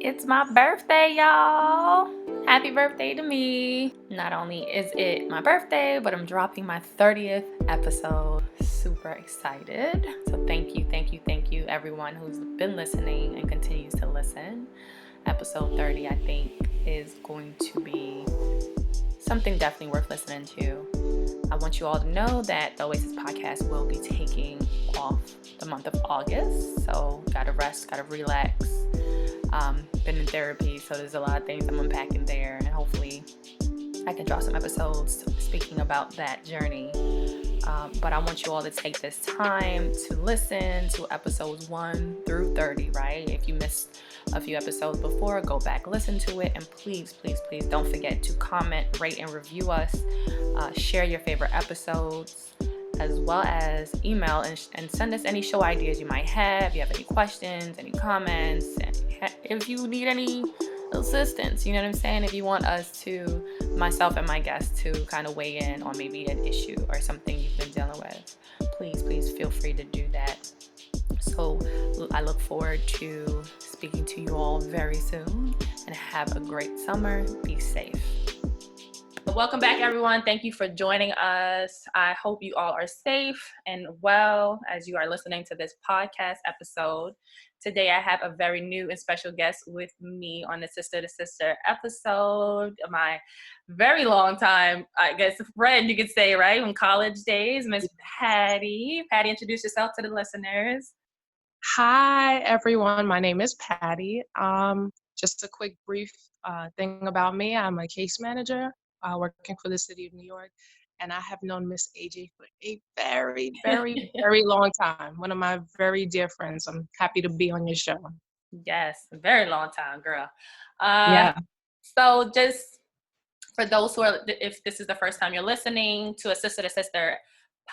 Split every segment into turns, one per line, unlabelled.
It's my birthday, y'all. Happy birthday to me. Not only is it my birthday, but I'm dropping my 30th episode. Super excited. So thank you, everyone who's been listening and continues to listen. Episode 30, I think, is going to be something definitely worth listening to. I want you all to know that the Oasis podcast will be taking off the month of August. So gotta rest, gotta relax. Been in therapy, so there's a lot of things I'm unpacking there, and hopefully I can draw some episodes speaking about that journey. But I want you all to take this time to listen to episodes 1 through 30, right? If you missed a few episodes before, go back, listen to it, and please don't forget to comment, rate, and review us. Share your favorite episodes, as well as email and send us any show ideas you might have. If you have any questions, any comments, if you need any assistance, you know what I'm saying? If you want us to, myself and my guests, to kind of weigh in on maybe an issue or something you've been dealing with, please feel free to do that. So I look forward to speaking to you all very soon, and have a great summer. Be safe. Welcome back, everyone. Thank you for joining us. I hope you all are safe and well as you are listening to this podcast episode. Today, I have a very new and special guest with me on the Sister to Sister episode. My very long time, I guess, friend, you could say, right, from college days, Miss Patty. Patty, introduce yourself to the listeners.
Hi, everyone. My name is Patty. Just a quick brief thing about me. I'm a case manager working for the city of New York, and I have known Miss AJ for a very, very, very long time. One of my very dear friends. I'm happy to be on your show.
Yes, a very long time, girl.
Yeah.
So just for those who are, if this is the first time you're listening to a Sister to Sister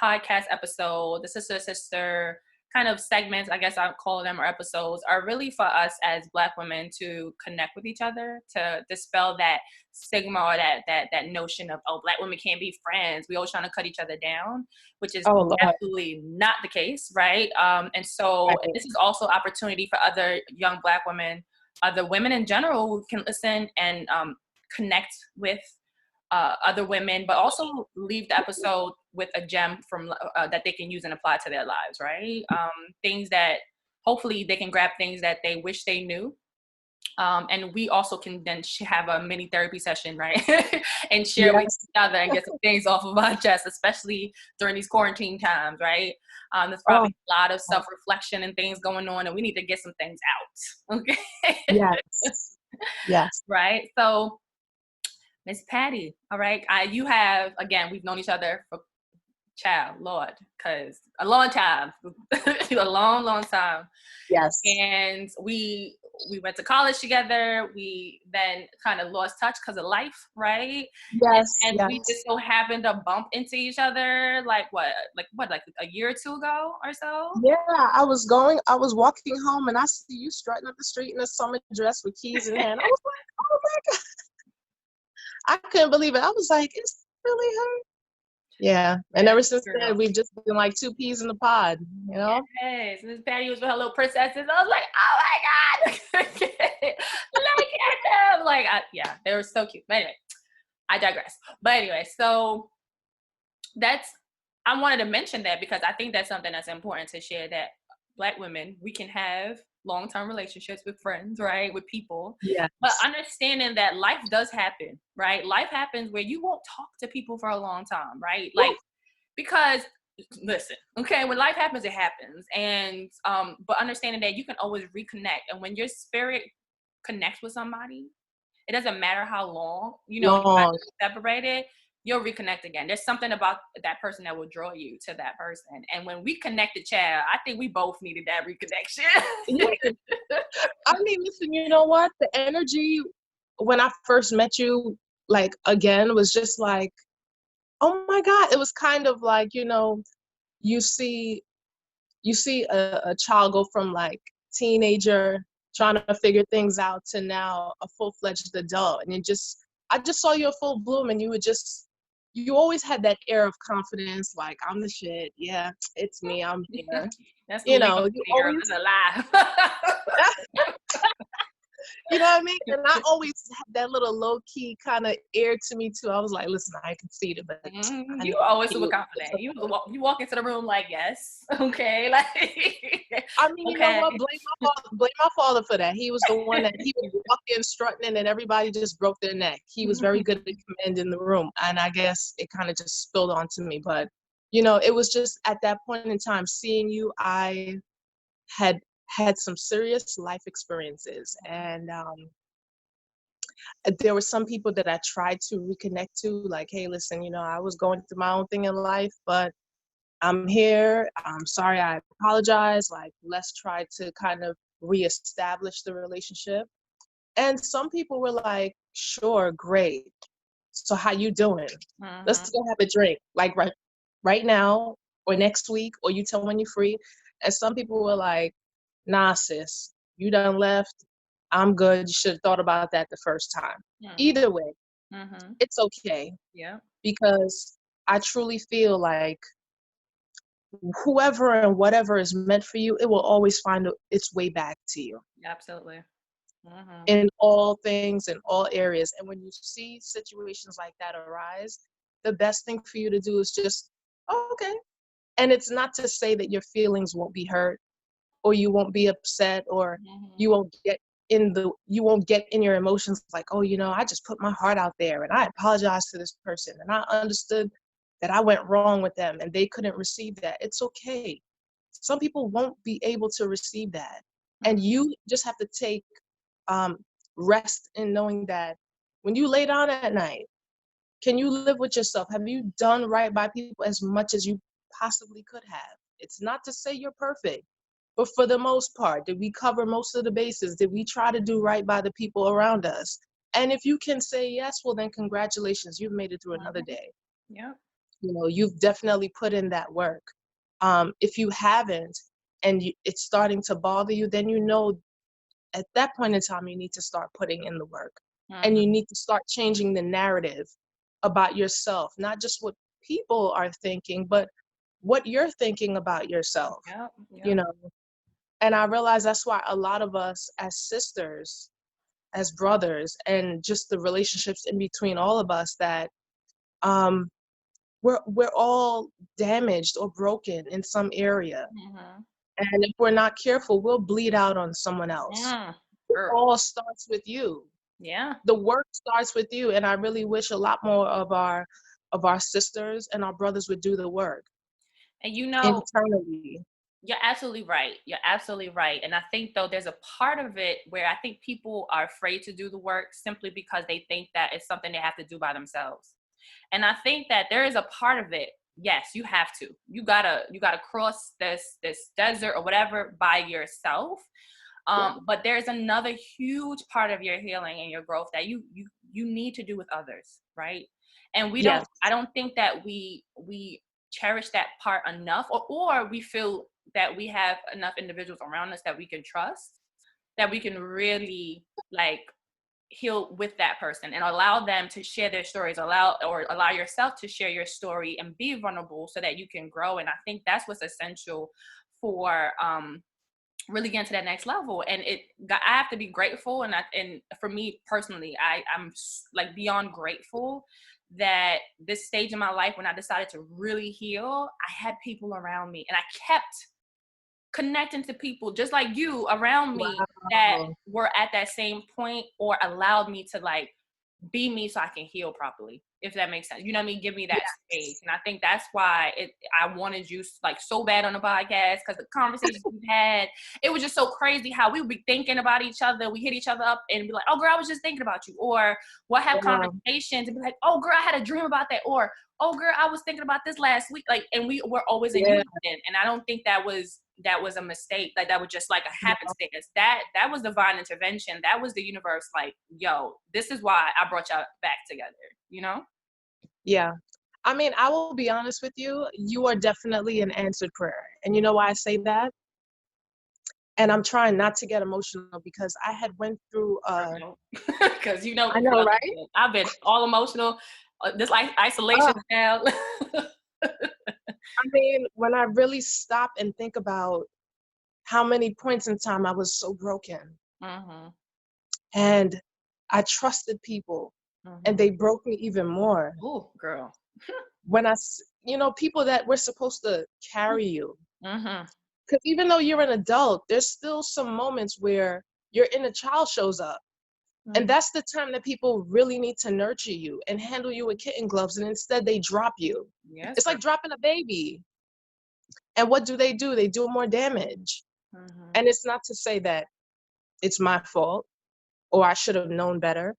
podcast episode, the Sister to Sister kind of segments, I guess I'll call them, or episodes, are really for us as Black women to connect with each other, to dispel that stigma or that notion of, oh, Black women can't be friends. We always trying to cut each other down, which is absolutely not the case, right? And so this is also opportunity for other young Black women, other women in general, who can listen and connect with other women, but also leave the episode with a gem from that they can use and apply to their lives, right? Things that hopefully they can grab, things that they wish they knew. And we also can then have a mini therapy session, right? And share with each other and get some things off of our chest, especially during these quarantine times, right? There's probably a lot of self-reflection and things going on, and we need to get some things out, okay?
Yes.
Right? So, Miss Patty, all right. You have, again, we've known each other for, Lord, because a long time, a long time.
Yes.
And we went to college together. We then kind of lost touch because of life, right?
Yes.
And we just so happened to bump into each other like a year or two ago or so?
Yeah, I was walking home and I see you strutting up the street in a summer dress with keys in hand. I was like, oh my God. I couldn't believe it. I was like, it's really her? Yeah. And ever since then, we've just been like two peas in the pod, you know?
Yes. Miss Patty was with her little princesses. I was like, oh my God. Look at them. Like, yeah, they were so cute. But anyway, I digress. But anyway, so I wanted to mention that because I think that's something that's important to share, that Black women, we can have long-term relationships with friends, right? With people.
Yes.
But understanding that life does happen, right? Life happens where you won't talk to people for a long time, right? Like, because listen, okay, when life happens, it happens. And but understanding that you can always reconnect. And when your spirit connects with somebody, it doesn't matter how long, you might be separated, you'll reconnect again. There's something about that person that will draw you to that person. And when we connected, child, I think we both needed that reconnection.
I mean, listen, you know what? The energy when I first met you, like, again, was just like, oh my God. It was kind of like, you see a child go from like teenager trying to figure things out to now a full-fledged adult. And I just saw you in full bloom, and you always had that air of confidence, like, I'm the shit. Yeah, it's me. I'm here.
That's
you
always a lie.
You know what I mean? And I always had that little low key kind of air to me too. I was like, listen, I can see it, but I
You
know
always super
you.
confident. You walk into the room like, yes, okay, like,
I mean, you know
okay.
what? Blame my father for that. He was the one that he would walk in strutting, and everybody just broke their neck. He was very good at commanding the room, and I guess it kind of just spilled onto me. But it was just at that point in time, seeing you, I had had some serious life experiences, and there were some people that I tried to reconnect to, like, hey, listen, I was going through my own thing in life, but I'm here. I'm sorry. I apologize. Like, let's try to kind of reestablish the relationship. And some people were like, sure, great. So how you doing? Let's
Mhm.
go have a drink. Like right now or next week, or you tell when you're free. And some people were like, nah, sis, you done left. I'm good. You should have thought about that the first time.
Mhm.
Either way,
Mhm.
it's okay,
Yeah.
because I truly feel like whoever and whatever is meant for you, it will always find its way back to you
Absolutely. Mhm.
in all things, in all areas. And when you see situations like that arise, the best thing for you to do is just, oh, okay. And it's not to say that your feelings won't be hurt, or you won't be upset, or you
Mhm.
won't get you won't get in your emotions like, oh, I just put my heart out there and I apologized to this person and I understood that I went wrong with them and they couldn't receive that. It's okay. Some people won't be able to receive that. And
Mhm.
you just have to take um, rest in knowing that when you lay down at night, can you live with yourself? Have you done right by people as much as you possibly could have? It's not to say you're perfect, but for the most part, did we cover most of the bases? Did we try to do right by the people around us? And if you can say yes, well, then congratulations, you've made it through another
Mhm.
day.
Yep.
You've definitely put in that work. If you haven't, and it's starting to bother you, then at that point in time, you need to start putting in the work. And you
Mhm.
need to start changing the narrative about yourself, not just what people are thinking, but what you're thinking about yourself,
Yep.
you
Yep.
know. And I realize that's why a lot of us as sisters, as brothers, and just the relationships in between all of us, that um, we're all damaged or broken in some area.
Mhm.
And if we're not careful, we'll bleed out on someone else. It
Girl.
all starts with you.
Yeah.
The work starts with you. And I really wish a lot more of our sisters and our brothers would do the work
And
internally.
you're absolutely right. You're absolutely right. And I think though there's a part of it where I think people are afraid to do the work simply because they think that it's something they have to do by themselves. And I think that there is a part of it. Yes, you have to. You gotta cross this desert or whatever by yourself. But there's another huge part of your healing and your growth that you need to do with others, right? And
Yes.
I don't think that we cherish that part enough, or we feel that we have enough individuals around us that we can trust, that we can really like heal with that person and allow them to share their stories, allow yourself to share your story and be vulnerable so that you can grow. And I think that's what's essential for really getting to that next level. And I have to be grateful, and for me personally, I'm like beyond grateful that this stage in my life when I decided to really heal, I had people around me and I kept connecting to people just like you around me that
Wow.
were at that same point or allowed me to like be me so I can heal properly, if that makes sense. You know what I mean? Give me that space.
Yes.
And I think that's why I wanted you like so bad on the podcast, because the conversations we had, it was just so crazy how we would be thinking about each other. We hit each other up and be like, oh girl, I was just thinking about you. Or we'll have
Wow.
conversations and be like, oh girl, I had a dream about that. Or, oh girl, I was thinking about this last week. Like, and we were always in
Yeah.
unison. And I don't think that was a mistake. Like that was just like a happenstance. That was divine intervention. That was the universe like, yo, this is why I brought y'all back together, you know?
Yeah. I mean, I will be honest with you. You are definitely an answered prayer. And you know why I say that? And I'm trying not to get emotional because I had went through
Because
I know, right?
I've been all emotional. This like isolation now.
I mean, when I really stop and think about how many points in time I was so broken,
Hmm.
And I trusted people and they broke me even more.
Oh, girl.
People that were supposed to carry you.
Mm-hmm.
Because even though you're an adult, there's still some moments where your inner child shows up. And that's the time that people really need to nurture you and handle you with kitten gloves. And instead they drop you.
Yes,
It's
girl.
like dropping a baby. And what do? They do more damage.
Mm-hmm.
And it's not to say that it's my fault or I should have known better.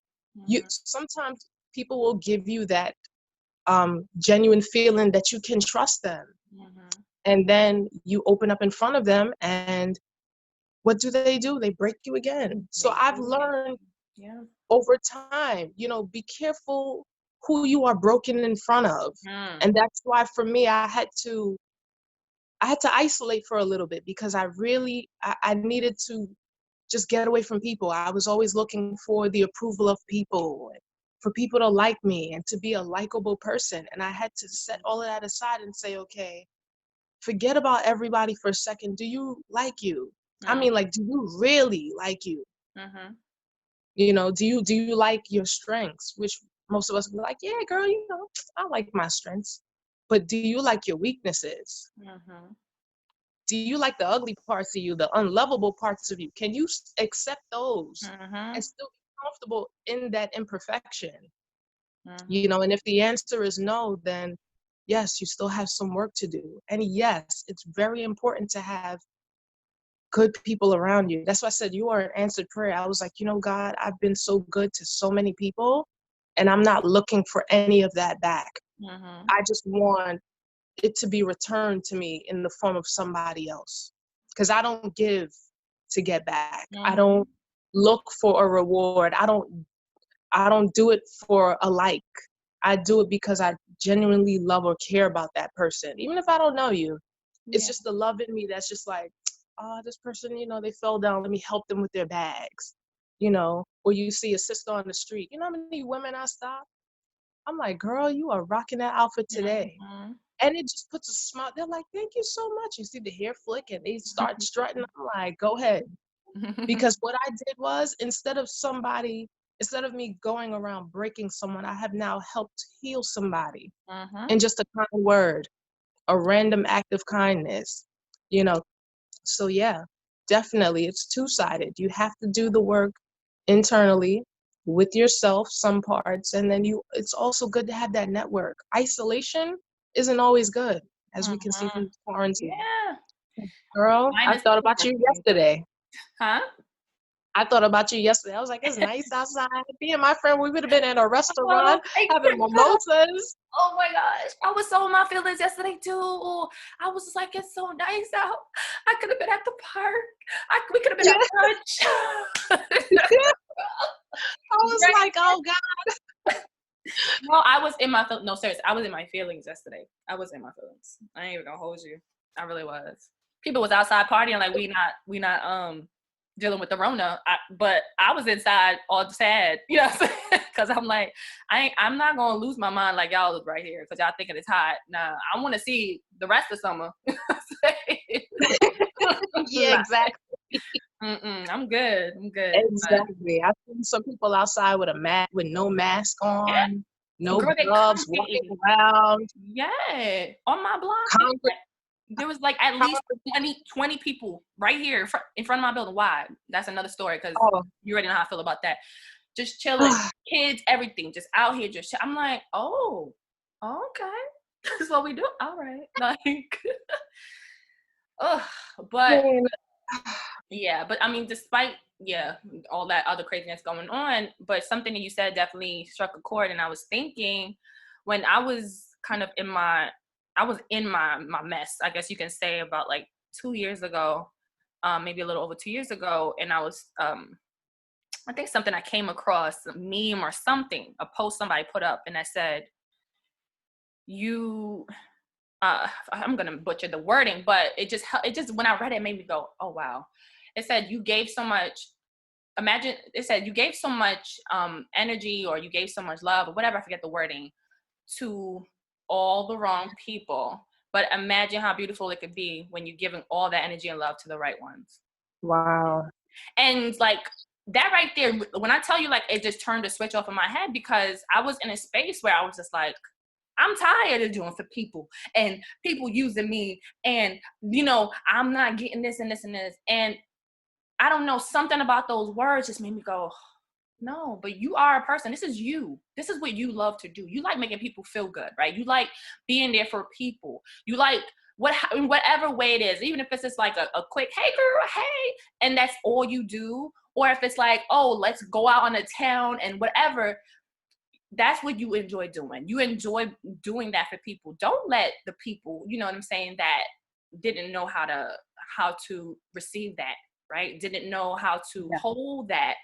You
Mm-hmm.
sometimes people will give you that genuine feeling that you can trust them.
Mm-hmm.
And then you open up in front of them and what do? They break you again. So
They
I've
do it.
learned
Yeah.
over time, be careful who you are broken in front of.
Mm.
And that's why for me, I had to isolate for a little bit because I needed to just get away from people. I was always looking for the approval of people, for people to like me and to be a likable person. And I had to set all of that aside and say, okay, forget about everybody for a second. Do you like you? I
Mm.
mean, like, do you really like you?
Mm-hmm.
Do you like your strengths? Which most of us be like, yeah, girl, I like my strengths. But do you like your weaknesses?
Mm-hmm.
Do you like the ugly parts of you, the unlovable parts of you? Can you accept those
Mm-hmm.
and still be comfortable in that imperfection?
Mm-hmm.
And if the answer is no, then yes, you still have some work to do. And yes, it's very important to have good people around you. That's why I said you are an answered prayer. I was like, God, I've been so good to so many people, and I'm not looking for any of that back.
Mm-hmm.
I just want it to be returned to me in the form of somebody else. Because I don't give to get back. I
Mm-hmm.
don't look for a reward. I don't do it for a like. I do it because I genuinely love or care about that person. Even if I don't know you, it's
Yeah.
just the love in me that's just like, oh, this person, they fell down. Let me help them with their bags. Or you see a sister on the street. You know how many women I stop? I'm like, girl, you are rocking that outfit today.
Mm-hmm.
And it just puts a smile. They're like, thank you so much. You see the hair flick and they start strutting. I'm like, go ahead. Because what I did was instead of me going around breaking someone, I have now helped heal somebody
Mm-hmm.
in just a kind word, a random act of kindness, you know. So yeah, definitely it's two-sided. You have to do the work internally with yourself, some parts, and then it's also good to have that network. Isolation isn't always good, as we can see
Mm-hmm.
from quarantine.
Yeah.
Girl,
Mine
I
is
thought
too
about you
working.
yesterday.
Huh?
I thought about you yesterday. I was like, it's nice outside. Me and my friend, we would have been at a
Oh
restaurant
my
having
God.
mimosas.
Oh my gosh. I was so in my feelings yesterday too. I was just like, it's so nice out. I could have been at the park. We could have been
Yeah.
at brunch.
I was
Right.
like, oh God.
No, I was in my no, serious. I was in my feelings yesterday. I was in my feelings. I ain't even gonna hold you. I really was. People was outside partying like we not dealing with the Rona. But I was inside all sad, because I'm like, I'm not gonna lose my mind like y'all is right here because y'all thinking it's hot. Nah, I want to see the rest of summer.
Yeah, exactly.
I'm good. I'm good. But
Exactly. I've seen some people outside with with no mask
yeah,
on, no
girl, they
gloves, walking
congregated.
around.
Yeah, on my block.
Congre-
There was like at least
congre-
20 people right here in front of my building. Why? That's another story because
oh.
you already know how I feel about that. Just chilling, kids, everything, just out here, just I'm like, oh, okay, that's what we do. All right, like, ugh, but
Man.
yeah, but I mean, despite all that other craziness going on, but something that you said definitely struck a chord, and I was thinking when I was kind of in my mess, I guess you can say, about like 2 years ago, maybe a little over 2 years ago, and I was I think something I came across, a meme or something, a post somebody put up, and I said, you I'm gonna butcher the wording, but it just when I read it, it made me go, oh wow. It said you gave so much. Imagine it said you gave so much energy, or you gave so much love, or whatever. I forget the wording, to all the wrong people. But imagine how beautiful it could be when you're giving all that energy and love to the right ones.
Wow.
And like that right there, when I tell you, like, it just turned a switch off in my head, because I was in a space where I was just like, I'm tired of doing for people and people using me, and I'm not getting this and this and this. And I don't know, something about those words just made me go, no, but you are a person. This is you. This is what you love to do. You like making people feel good, right? You like being there for people. You like in whatever way it is, even if it's just like a quick, hey girl, hey, and that's all you do. Or if it's like, oh, let's go out on the town and whatever, that's what you enjoy doing. You enjoy doing that for people. Don't let the people, you know what I'm saying, that didn't know how to receive that, right? Didn't know how to hold that,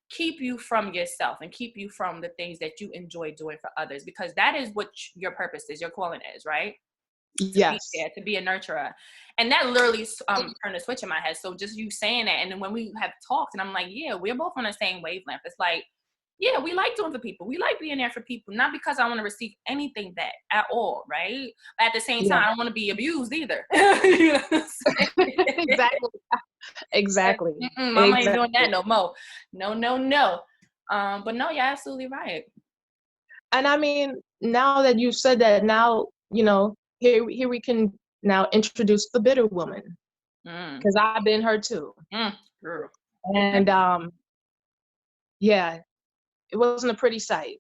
keep you from yourself and keep you from the things that you enjoy doing for others, because that is what your purpose is, your calling is, right? To be
Yes.
there, to be a nurturer. And that literally turned a switch in my head. So just you saying that, and then when we have talked, and I'm like, yeah, we're both on the same wavelength. It's like, yeah, we like doing for people. We like being there for people, not because I want to receive anything back at all, right? But at the same time,
Yeah.
I don't want to be abused either. You know what I'm saying?
Exactly. Exactly.
Mama ain't doing
Exactly.
that no more. No, no, no. But no, you're absolutely right.
And I mean, now that you said that, now, here we can now introduce the bitter woman,
Mm,
because I've been her too.
girl.
And yeah, it wasn't a pretty sight.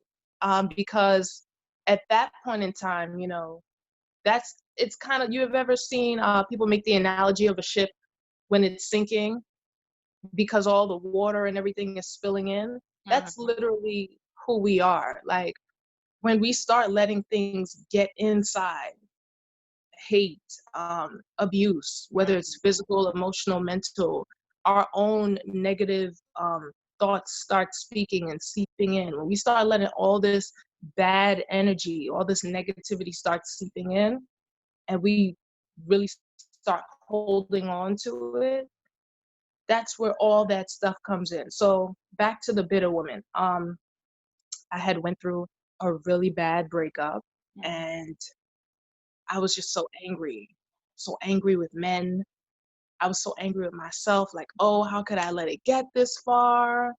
Because at that point in time, it's kind of, you have ever seen people make the analogy of a ship when it's sinking because all the water and everything is spilling in? That's
Mm-hmm.
literally who we are. Like, when we start letting things get inside, hate, abuse, whether it's physical, emotional, mental, our own negative thoughts start speaking and seeping in. When we start letting all this bad energy, all this negativity start seeping in, and we really start holding on to it, that's where all that stuff comes in. So back to the bitter woman. I had went through a really bad breakup,
Mm-hmm.
and I was just so angry with men. I was so angry with myself, like, oh, how could I let it get this far?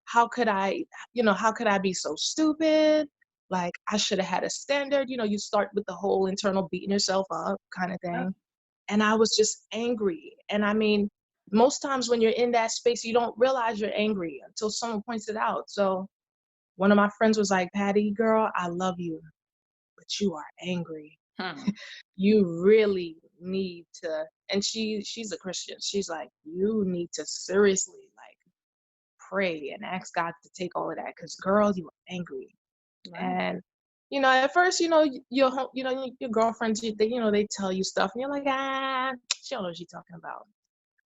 How could how could I be so stupid? Like, I should have had a standard. You start with the whole internal beating yourself up kind of
Yep.
thing. And I was just angry. And I mean, most times when you're in that space, you don't realize you're angry until someone points it out. So one of my friends was like, Patty, girl, I love you, but you are angry.
Hmm.
You really need to, and she's a Christian. She's like, you need to seriously, like, pray and ask God to take all of that, because girl, you are angry.
Right.
And at first, your girlfriends, they tell you stuff, and you're like, she don't know what she's talking about.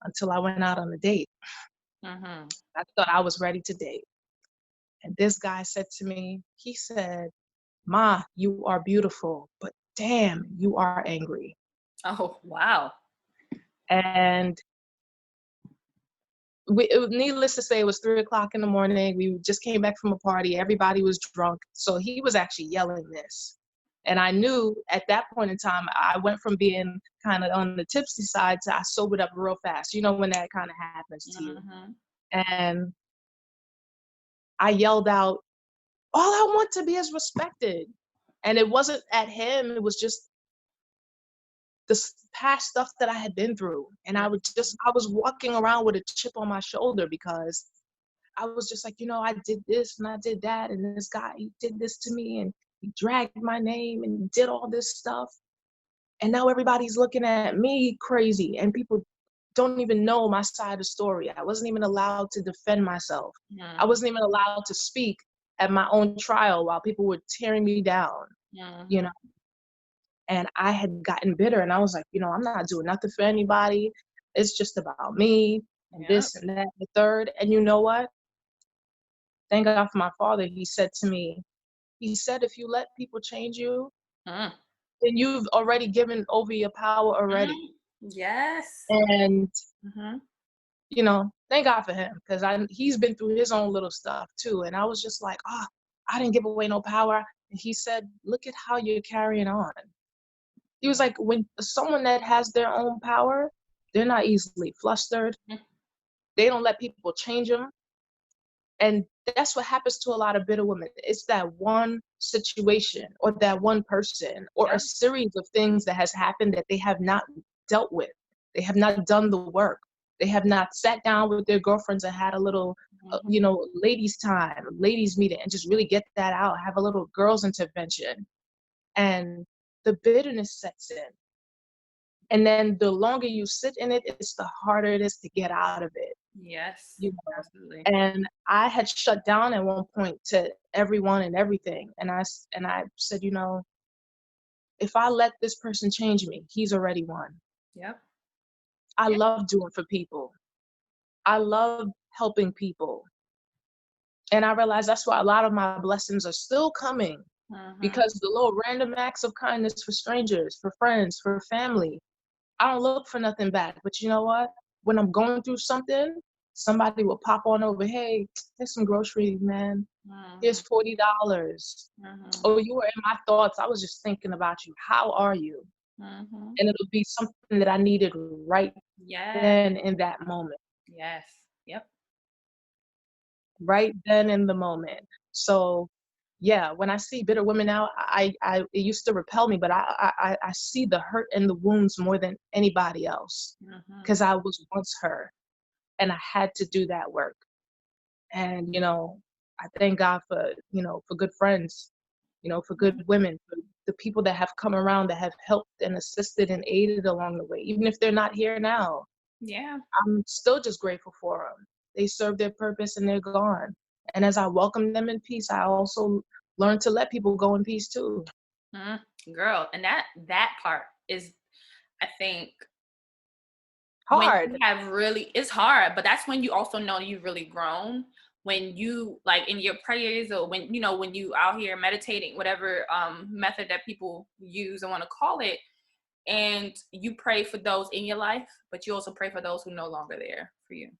Until I went out on a date.
Mm-hmm.
I thought I was ready to date. And this guy said to me, he said, Ma, you are beautiful, but damn, you are angry.
Oh, wow.
And needless to say, it was 3 o'clock in the morning. We just came back from a party. Everybody was drunk. So he was actually yelling this. And I knew at that point in time, I went from being kind of on the tipsy side to I sobered up real fast. You know, when that kind of happens to you.
Mm-hmm.
And I yelled out, all I want to be is respected. And it wasn't at him. It was just this past stuff that I had been through. And I was walking around with a chip on my shoulder, because I was just like, I did this and I did that. And this guy, he did this to me, and he dragged my name and did all this stuff. And now everybody's looking at me crazy, and people don't even know my side of the story. I wasn't even allowed to defend myself. I
Mm-hmm.
wasn't even allowed to speak at my own trial while people were tearing me down, you
Mm-hmm.
know. And I had gotten bitter, and I was like, I'm not doing nothing for anybody. It's just about me and
Yep.
this and that and the third. And you know what? Thank God for my father. He said to me, he said, if you let people change you,
Mm-hmm.
then you've already given over your power already.
Yes.
And,
Mm-hmm.
thank God for him, because he's been through his own little stuff too. And I was just like, I didn't give away no power. And he said, look at how you're carrying on. He was like, when someone that has their own power, they're not easily flustered. They don't let people change them. And that's what happens to a lot of bitter women. It's that one situation or that one person or a
Yep.
series of things that has happened that they have not dealt with. They have not done the work. They have not sat down with their girlfriends and had a little,
Mhm.
ladies' time, ladies' meeting, and just really get that out, have a little girls' intervention. And the bitterness sets in. And then the longer you sit in it, it's the harder it is to get out of it.
Yes,
You know,
absolutely.
and I had shut down at one point to everyone and everything, and I said, if I let this person change me, he's already won.
Yep.
I
Yeah.
love doing for people. I love helping people, and I realized that's why a lot of my blessings are still coming,
Mhm.
because the little random acts of kindness for strangers, for friends, for family, I don't look for nothing back. But you know what? When I'm going through something, somebody will pop on over, hey, here's some groceries, man. Here's
Mhm.
$40.
Mhm.
Oh, you were in my thoughts. I was just thinking about you. How are you?
Mhm.
And it'll be something that I needed right
Yes.
then in that moment,
Yes. Yep.
right then in the moment. So, yeah, when I see bitter women now, it used to repel me, but I see the hurt and the wounds more than anybody else,
Mhm.
because I was once her and I had to do that work. And, I thank God for good friends, for good
Mhm.
women, for the people that have come around that have helped and assisted and aided along the way. Even if they're not here now,
Yeah.
I'm still just grateful for them. They serve their purpose and they're gone. And as I welcome them in peace, I also learn to let people go in peace too.
Mhm. Girl, and that part is, I think, when you
Hard.
have really, it's hard, but that's when you also know you've really grown. When you, like, in your prayers, or when you out here meditating, whatever method that people use and want to call it, and you pray for those in your life, but you also pray for those who no longer there for you.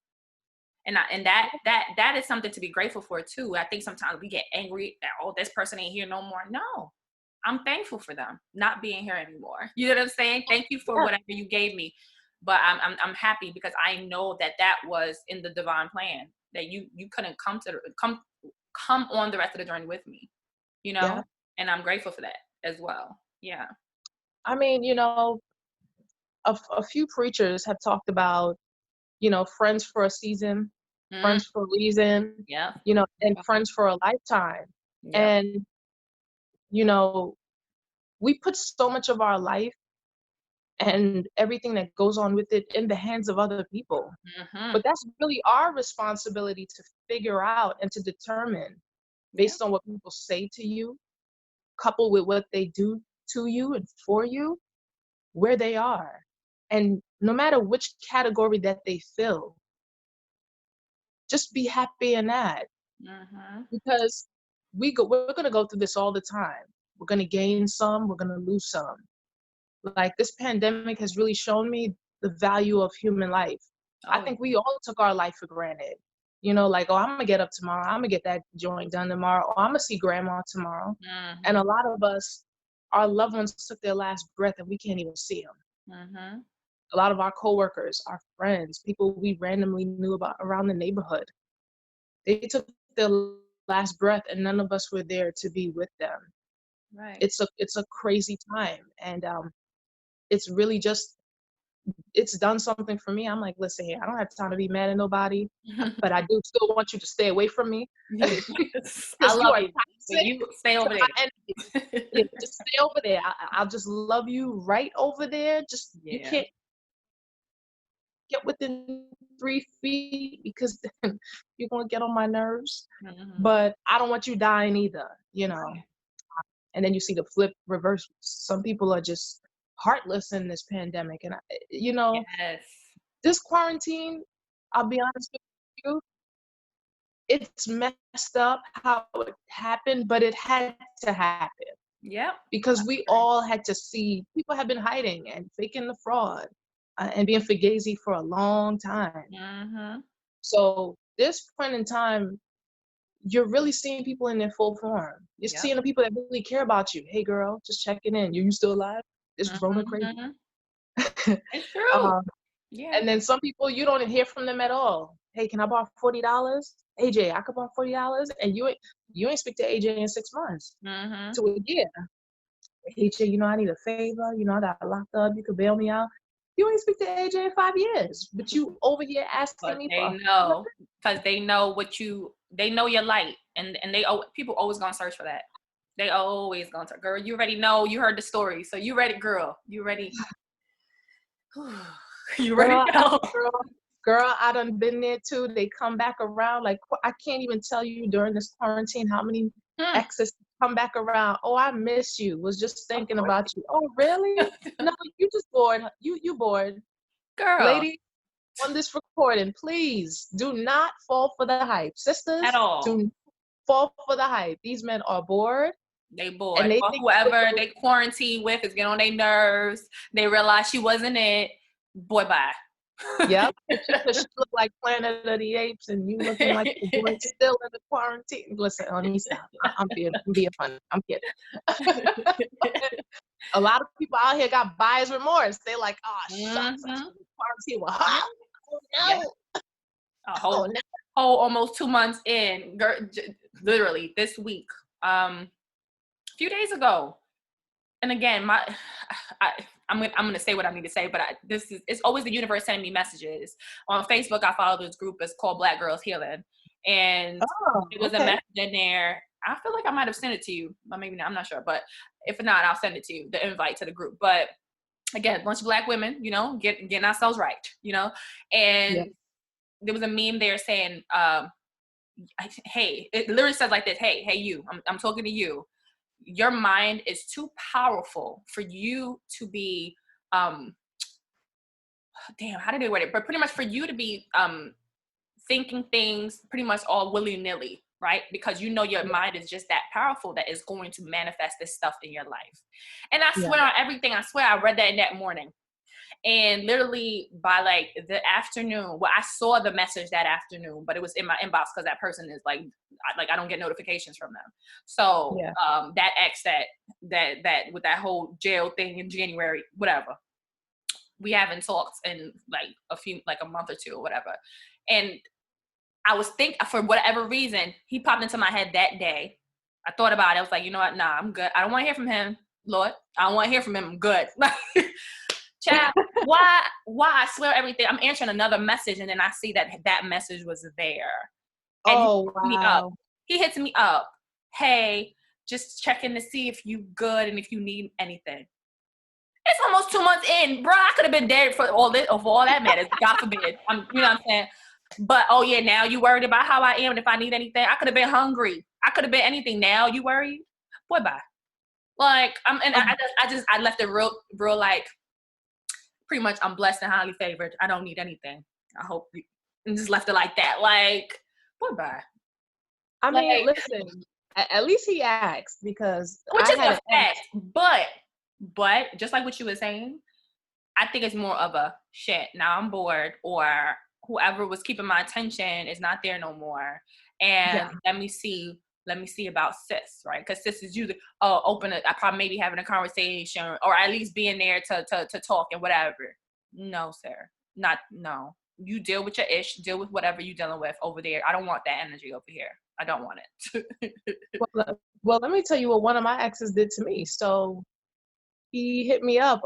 And that is something to be grateful for too. I think sometimes we get angry that, oh, this person ain't here no more. No, I'm thankful for them not being here anymore. You know what I'm saying? Thank you for
Yeah,
whatever you gave me, but I'm happy because I know that was in the divine plan, that you couldn't come on the rest of the journey with me. You
yeah.
know, and I'm grateful for that as well. Yeah.
I mean, a few preachers have talked about, friends for a season,
Mm,
friends for a reason,
yeah.
and
Okay.
friends for a lifetime.
Yep.
And, you know, we put so much of our life and everything that goes on with it in the hands of other people.
Mm-hmm.
But that's really our responsibility to figure out and to determine,
Yep.
based on what people say to you, coupled with what they do to you and for you, where they are. And no matter which category that they fill, just be happy in that,
Mm-hmm.
because we're gonna go through this all the time. We're gonna gain some, we're gonna lose some. Like, this pandemic has really shown me the value of human life. I
Oh,
think we all took our life for granted. Like, oh, I'm gonna get up tomorrow, I'm gonna get that joint done tomorrow, or I'm gonna see grandma tomorrow. And
mm-hmm.
a lot of us, our loved ones took their last breath and we can't even see them.
Mm-hmm.
A lot of our coworkers, our friends, people we randomly knew about around the neighborhood, they took their last breath and none of us were there to be with them.
Right.
It's a crazy time, and it's really just it's done something for me. I'm like, listen here, I don't have time to be mad at nobody, but I do still want you to stay away from me
Yes. I
because you
love
are
you, but
toxic
you stay
to
over
my energy.
there.
Yeah, just stay over there. I'll just love you right over there. Just you
Yeah.
can't get within 3 feet because then you're gonna get on my nerves.
Mm-hmm.
But I don't want you dying either.
Right.
And then you see the flip reverse. Some people are just heartless in this pandemic, and
Yes.
this quarantine, I'll be honest with you, it's messed up how it happened, but it had to happen
Yep.
because
I
we
agree.
all had to see people have been hiding and faking the fraud, and being fugazi for a long time.
Mm-hmm.
So this point in time, you're really seeing people in their full form. You're
Yep.
seeing the people that really care about you. Hey, girl, just checking in. You still alive? This Rona crazy.
Mm-hmm. It's true.
um,
Yeah.
and then some people you don't hear from them at all. Hey, can I borrow $40? AJ, I could borrow $40, and you ain't speak to AJ in 6 months
Mm-hmm.
to a year. AJ, I need a favor. I got locked up. You could bail me out. You ain't speak to AJ in 5 years, but you over here asking
But
me
they
for.
know, because they know they know your light, and people always gonna search for that. They always gonna search. Girl, you already know. You heard the story, so you ready, girl. You ready. You ready
Girl,
to go.
girl, I done been there too. They come back around. Like, I can't even tell you during this quarantine how many exes come back around. Oh, I miss you. Was just thinking about you. Oh, really? No, you just bored. You bored.
Girl,
Lady, on this recording, please do not fall for the hype.
at
Sisters,
all.
do not fall for the hype. These men are bored.
They bored.
And they
Or
think
whoever they quarantine with is getting on their nerves. They realize she wasn't it. Boy, bye.
yep. Because she look like Planet of the Apes, and you looking like the boy still in the quarantine. Listen, let me stop. I'm being funny. I'm kidding. A lot of people out here got buyer's remorse. They like, oh shucks, I should be quarantined with her. Oh no.
Yeah. A
Oh
whole
no.
almost 2 months in, girl, literally this week, a few days ago. And again, I'm gonna say what I need to say, but it's always the universe sending me messages. On Facebook, I follow this group. It's called Black Girls Healing, and it was a message in there. I feel like I might have sent it to you, but maybe not. I'm not sure, but if not, I'll send it to you. The invite to the group, but again, a bunch of Black women, getting ourselves right, and there was a meme there saying, "Hey," it literally says like this: "Hey, you, I'm talking to you. Your mind is too powerful for you to be damn, how did they word it, but pretty much for you to be thinking things pretty much all willy-nilly, right? Because your mind is just that powerful that is going to manifest this stuff in your life." And I swear on everything, I swear I read that in that morning. And literally by like the afternoon, I saw the message that afternoon, but it was in my inbox because that person is like I don't get notifications from them. So that ex that with that whole jail thing in January, whatever, we haven't talked in like a month or two or whatever. And I was for whatever reason, he popped into my head that day. I thought about it. I was like, you know what? Nah, I'm good. I don't want to hear from him, Lord. I don't want to hear from him. I'm good. Child, why? I swear everything. I'm answering another message, and then I see that message was there. And he hits me up. Hey, just checking to see if you good and if you need anything. It's almost 2 months in, bro. I could have been dead for all that matters. God forbid. You know what I'm saying? But oh yeah, now you worried about how I am and if I need anything. I could have been hungry. I could have been anything. Now you worried? Boy, bye. Like I left it real like. Pretty much, I'm blessed and highly favored. I don't need anything. I hope and just left it like that. Like, boy, bye.
I mean, listen. At least he asked, because
which is a fact. But just like what you were saying, I think it's more of a shit. Now I'm bored, or whoever was keeping my attention is not there no more. And let me see about sis, right? Because sis is usually I probably maybe having a conversation, or at least being there to talk and whatever. No, sir, no. You deal with your ish, deal with whatever you're dealing with over there. I don't want that energy over here. I don't want it.
well, let me tell you what one of my exes did to me. So he hit me up.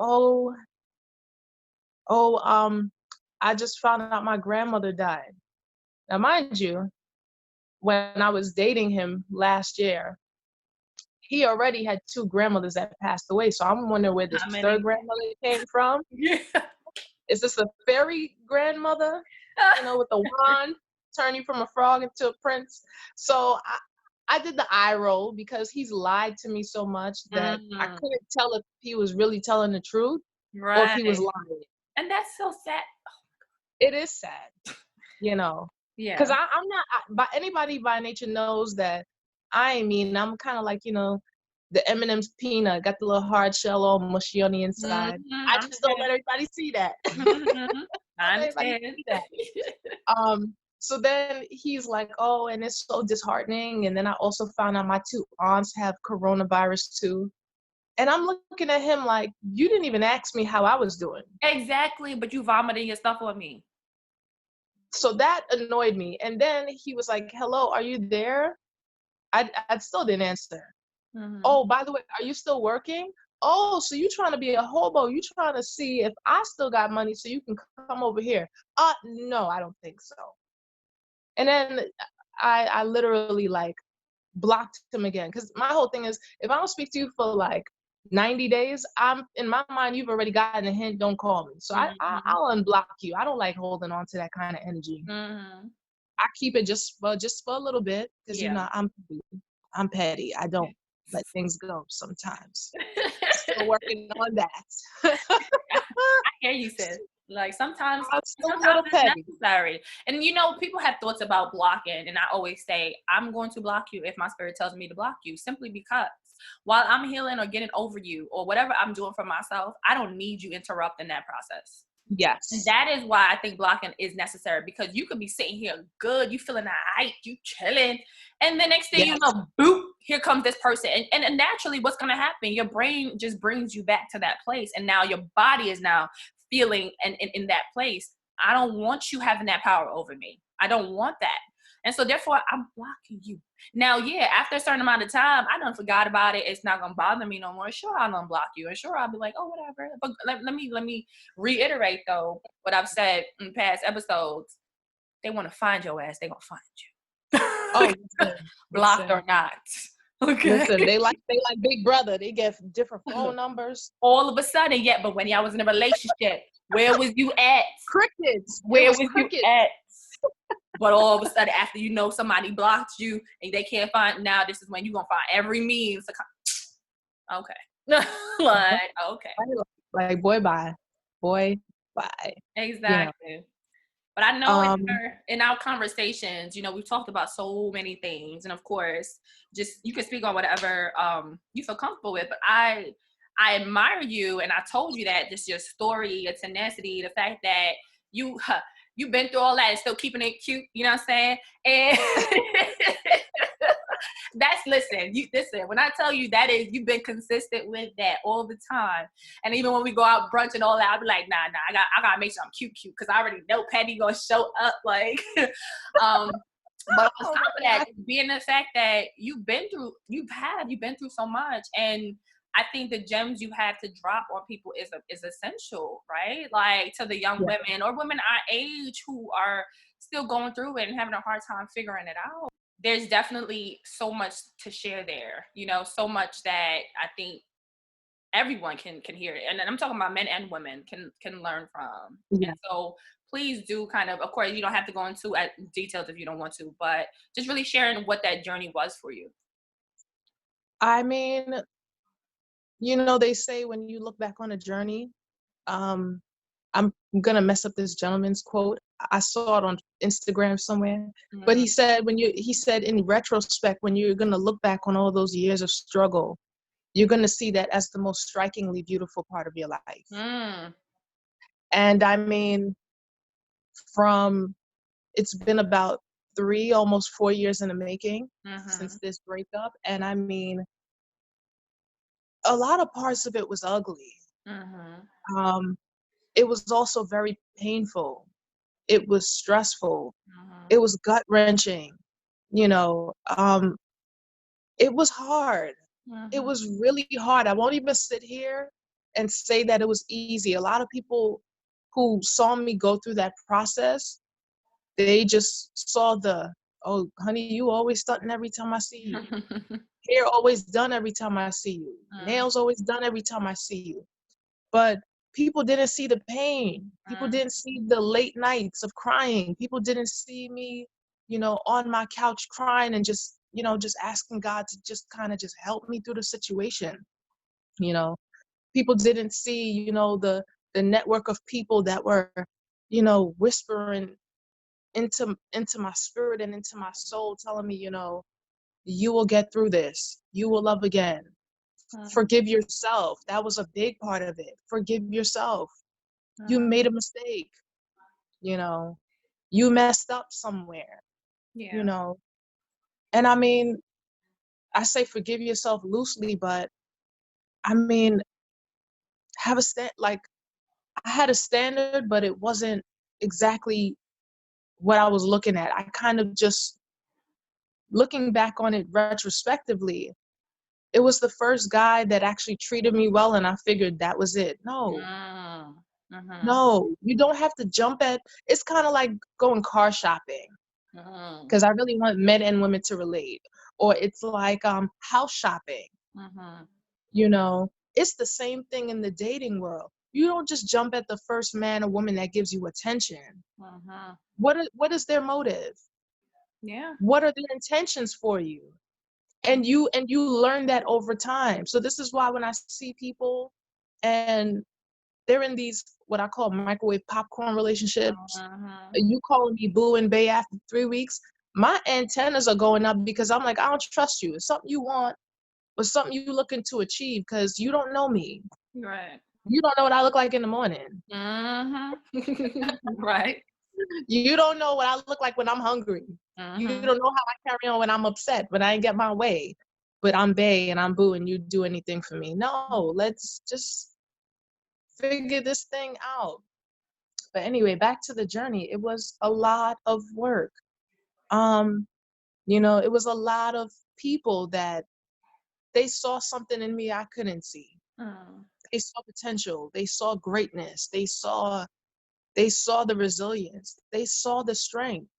I just found out my grandmother died. Now, mind you, when I was dating him last year, he already had 2 grandmothers that passed away. So I'm wondering where this third grandmother came from.
Yeah.
Is this a fairy grandmother, with a wand, turn you from a frog into a prince? So I did the eye roll, because he's lied to me so much that I couldn't tell if he was really telling the truth or if he was lying.
And that's so sad.
It is sad, Yeah. Because I'm not, anybody by nature knows that I'm kind of like, the M&M's peanut, got the little hard shell all mushy on the inside. I just don't let everybody see that.
I understand.
So then he's like, oh, and it's so disheartening. And then I also found out my 2 aunts have coronavirus too. And I'm looking at him like, you didn't even ask me how I was doing.
Exactly, but you vomited your stuff on me.
So that annoyed me. And then he was like, hello, are you there? I still didn't answer.
Mm-hmm.
Oh, by the way, are you still working? Oh, so you trying to be a hobo? You trying to see if I still got money so you can come over here? No, I don't think so. And then I literally like blocked him again because my whole thing is if I don't speak to you for like 90 days, I'm in my mind you've already gotten a hint. Don't call me. So
Mm-hmm.
I'll unblock you. I don't like holding on to that kind of energy.
Mm-hmm.
I keep it just for a little bit because
Yeah.
I'm petty. I don't let things go sometimes. Still working on that.
I hear you, sis. Like sometimes,
I'm still a
sometimes
little
it's
petty.
necessary. And you know, people have thoughts about blocking, and I always say, I'm going to block you if my spirit tells me to block you, simply because while I'm healing or getting over you or whatever I'm doing for myself, I don't need you interrupting that process. And
Yes.
that is why I think blocking is necessary, because you could be sitting here good, you feeling alright, you chilling, and the next thing you
Yes.
know, boop, here comes this person. And naturally what's going to happen, your brain just brings you back to that place, and now your body is now feeling in that place. I don't want you having that power over me. I don't want that. And so therefore I'm blocking you. Now, yeah, after a certain amount of time, I done forgot about it. It's not gonna bother me no more. Sure, I'll unblock you, and sure, I'll be like, oh, whatever. But let me reiterate though what I've said in past episodes. They want to find your ass. They gonna find
Oh,
you,
listen,
blocked or
listen,
not. Okay.
listen. They like Big Brother. They get different phone numbers.
All of a sudden, yeah. But when y'all was in a relationship, where was you at?
Crickets. It
Where
was
was you
crickets.
at? But all of a sudden, after you know somebody blocked you and they can't find, now this is when you gonna find every means to come. Okay. Like, okay.
Like boy, bye, boy, bye. You know.
Exactly. But I know
Um.
in our conversations, you know, we've talked about so many things, and of course, just you can speak on whatever you feel comfortable with. But I admire you, and I told you that just your story, your tenacity, the fact that you you've been through all that and still keeping it cute. You know what I'm saying? And that's listen. When I tell you that is, you've been consistent with that all the time. And even when we go out brunch and all that, I'll be like, nah, I gotta make sure I'm cute, because I already know Patty gonna show up. Like, um, but on
Oh
top of
my
that,
God.
being the fact that you've been through so much, and I think the gems you have to drop on people is essential, right? Like to the young
Yeah.
women or women our age who are still going through it and having a hard time figuring it out. There's definitely so much to share there, you know, so much that I think everyone can hear it, and I'm talking about men and women can learn from.
Yeah.
And so please do kind of course you don't have to go into details if you don't want to, but just really sharing what that journey was for you.
I mean, they say when you look back on a journey, um, I'm gonna mess up this gentleman's quote. I saw it on Instagram somewhere, but
Mm,
he said in retrospect, when you're gonna look back on all those years of struggle, you're gonna see that as the most strikingly beautiful part of your life.
mm,
And I mean, from it's been about almost 4 years in the making since
mm-hmm,
this breakup, and I mean, a lot of parts of it was ugly.
mm-hmm,
Um, it was also very painful. It was stressful.
mm-hmm,
It was gut wrenching. You know, it was hard. It
mm-hmm,
was really hard. I won't even sit here and say that it was easy. A lot of people who saw me go through that process, they just saw oh, honey, you always stunting every time I see you. Hair always done every time I see you. Nails always done every time I see you. But people didn't see the pain. People
mm-hmm,
didn't see the late nights of crying. People didn't see me, on my couch crying and just asking God to just kind of just help me through the situation. You know, people didn't see, the network of people that were, whispering into my spirit and into my soul, telling me, you will get through this. You will love again.
mm-hmm,
Forgive yourself. That was a big part of it. Forgive yourself. You
mm-hmm.
made a mistake, you know. You messed up somewhere, you
Yeah.
know. And I mean, I say forgive yourself loosely, but I mean, have a stand like I had a standard, but it wasn't exactly what I was looking at. I kind of just, looking back on it retrospectively, it was the first guy that actually treated me well, and I figured that was it. No,
Mm. Mhm.
no, you don't have to jump at. It's kind of like going car shopping,
Mhm.
because I really want men and women to relate. Or it's like house shopping.
Mhm.
It's the same thing in the dating world. You don't just jump at the first man or woman that gives you attention.
Mhm.
What is their motive?
Yeah.
What are their intentions for you? And you learn that over time. So this is why when I see people and they're in these what I call microwave popcorn relationships,
Mhm.
you calling me boo and bae after 3 weeks, my antennas are going up, because I'm like, I don't trust you. It's something you want or something you looking to achieve, because you don't know me.
Right.
You don't know what I look like in the morning.
Mhm. Right.
You don't know what I look like when I'm hungry. You
Mhm.
don't know how I carry on when I'm upset, when I ain't get my way. But I'm bae and I'm boo and you do anything for me. No, let's just figure this thing out. But anyway, back to the journey. It was a lot of work. Um, it was a lot of people that they saw something in me I couldn't see.
Mm.
They saw potential. They saw greatness. They saw the resilience. They saw the strength.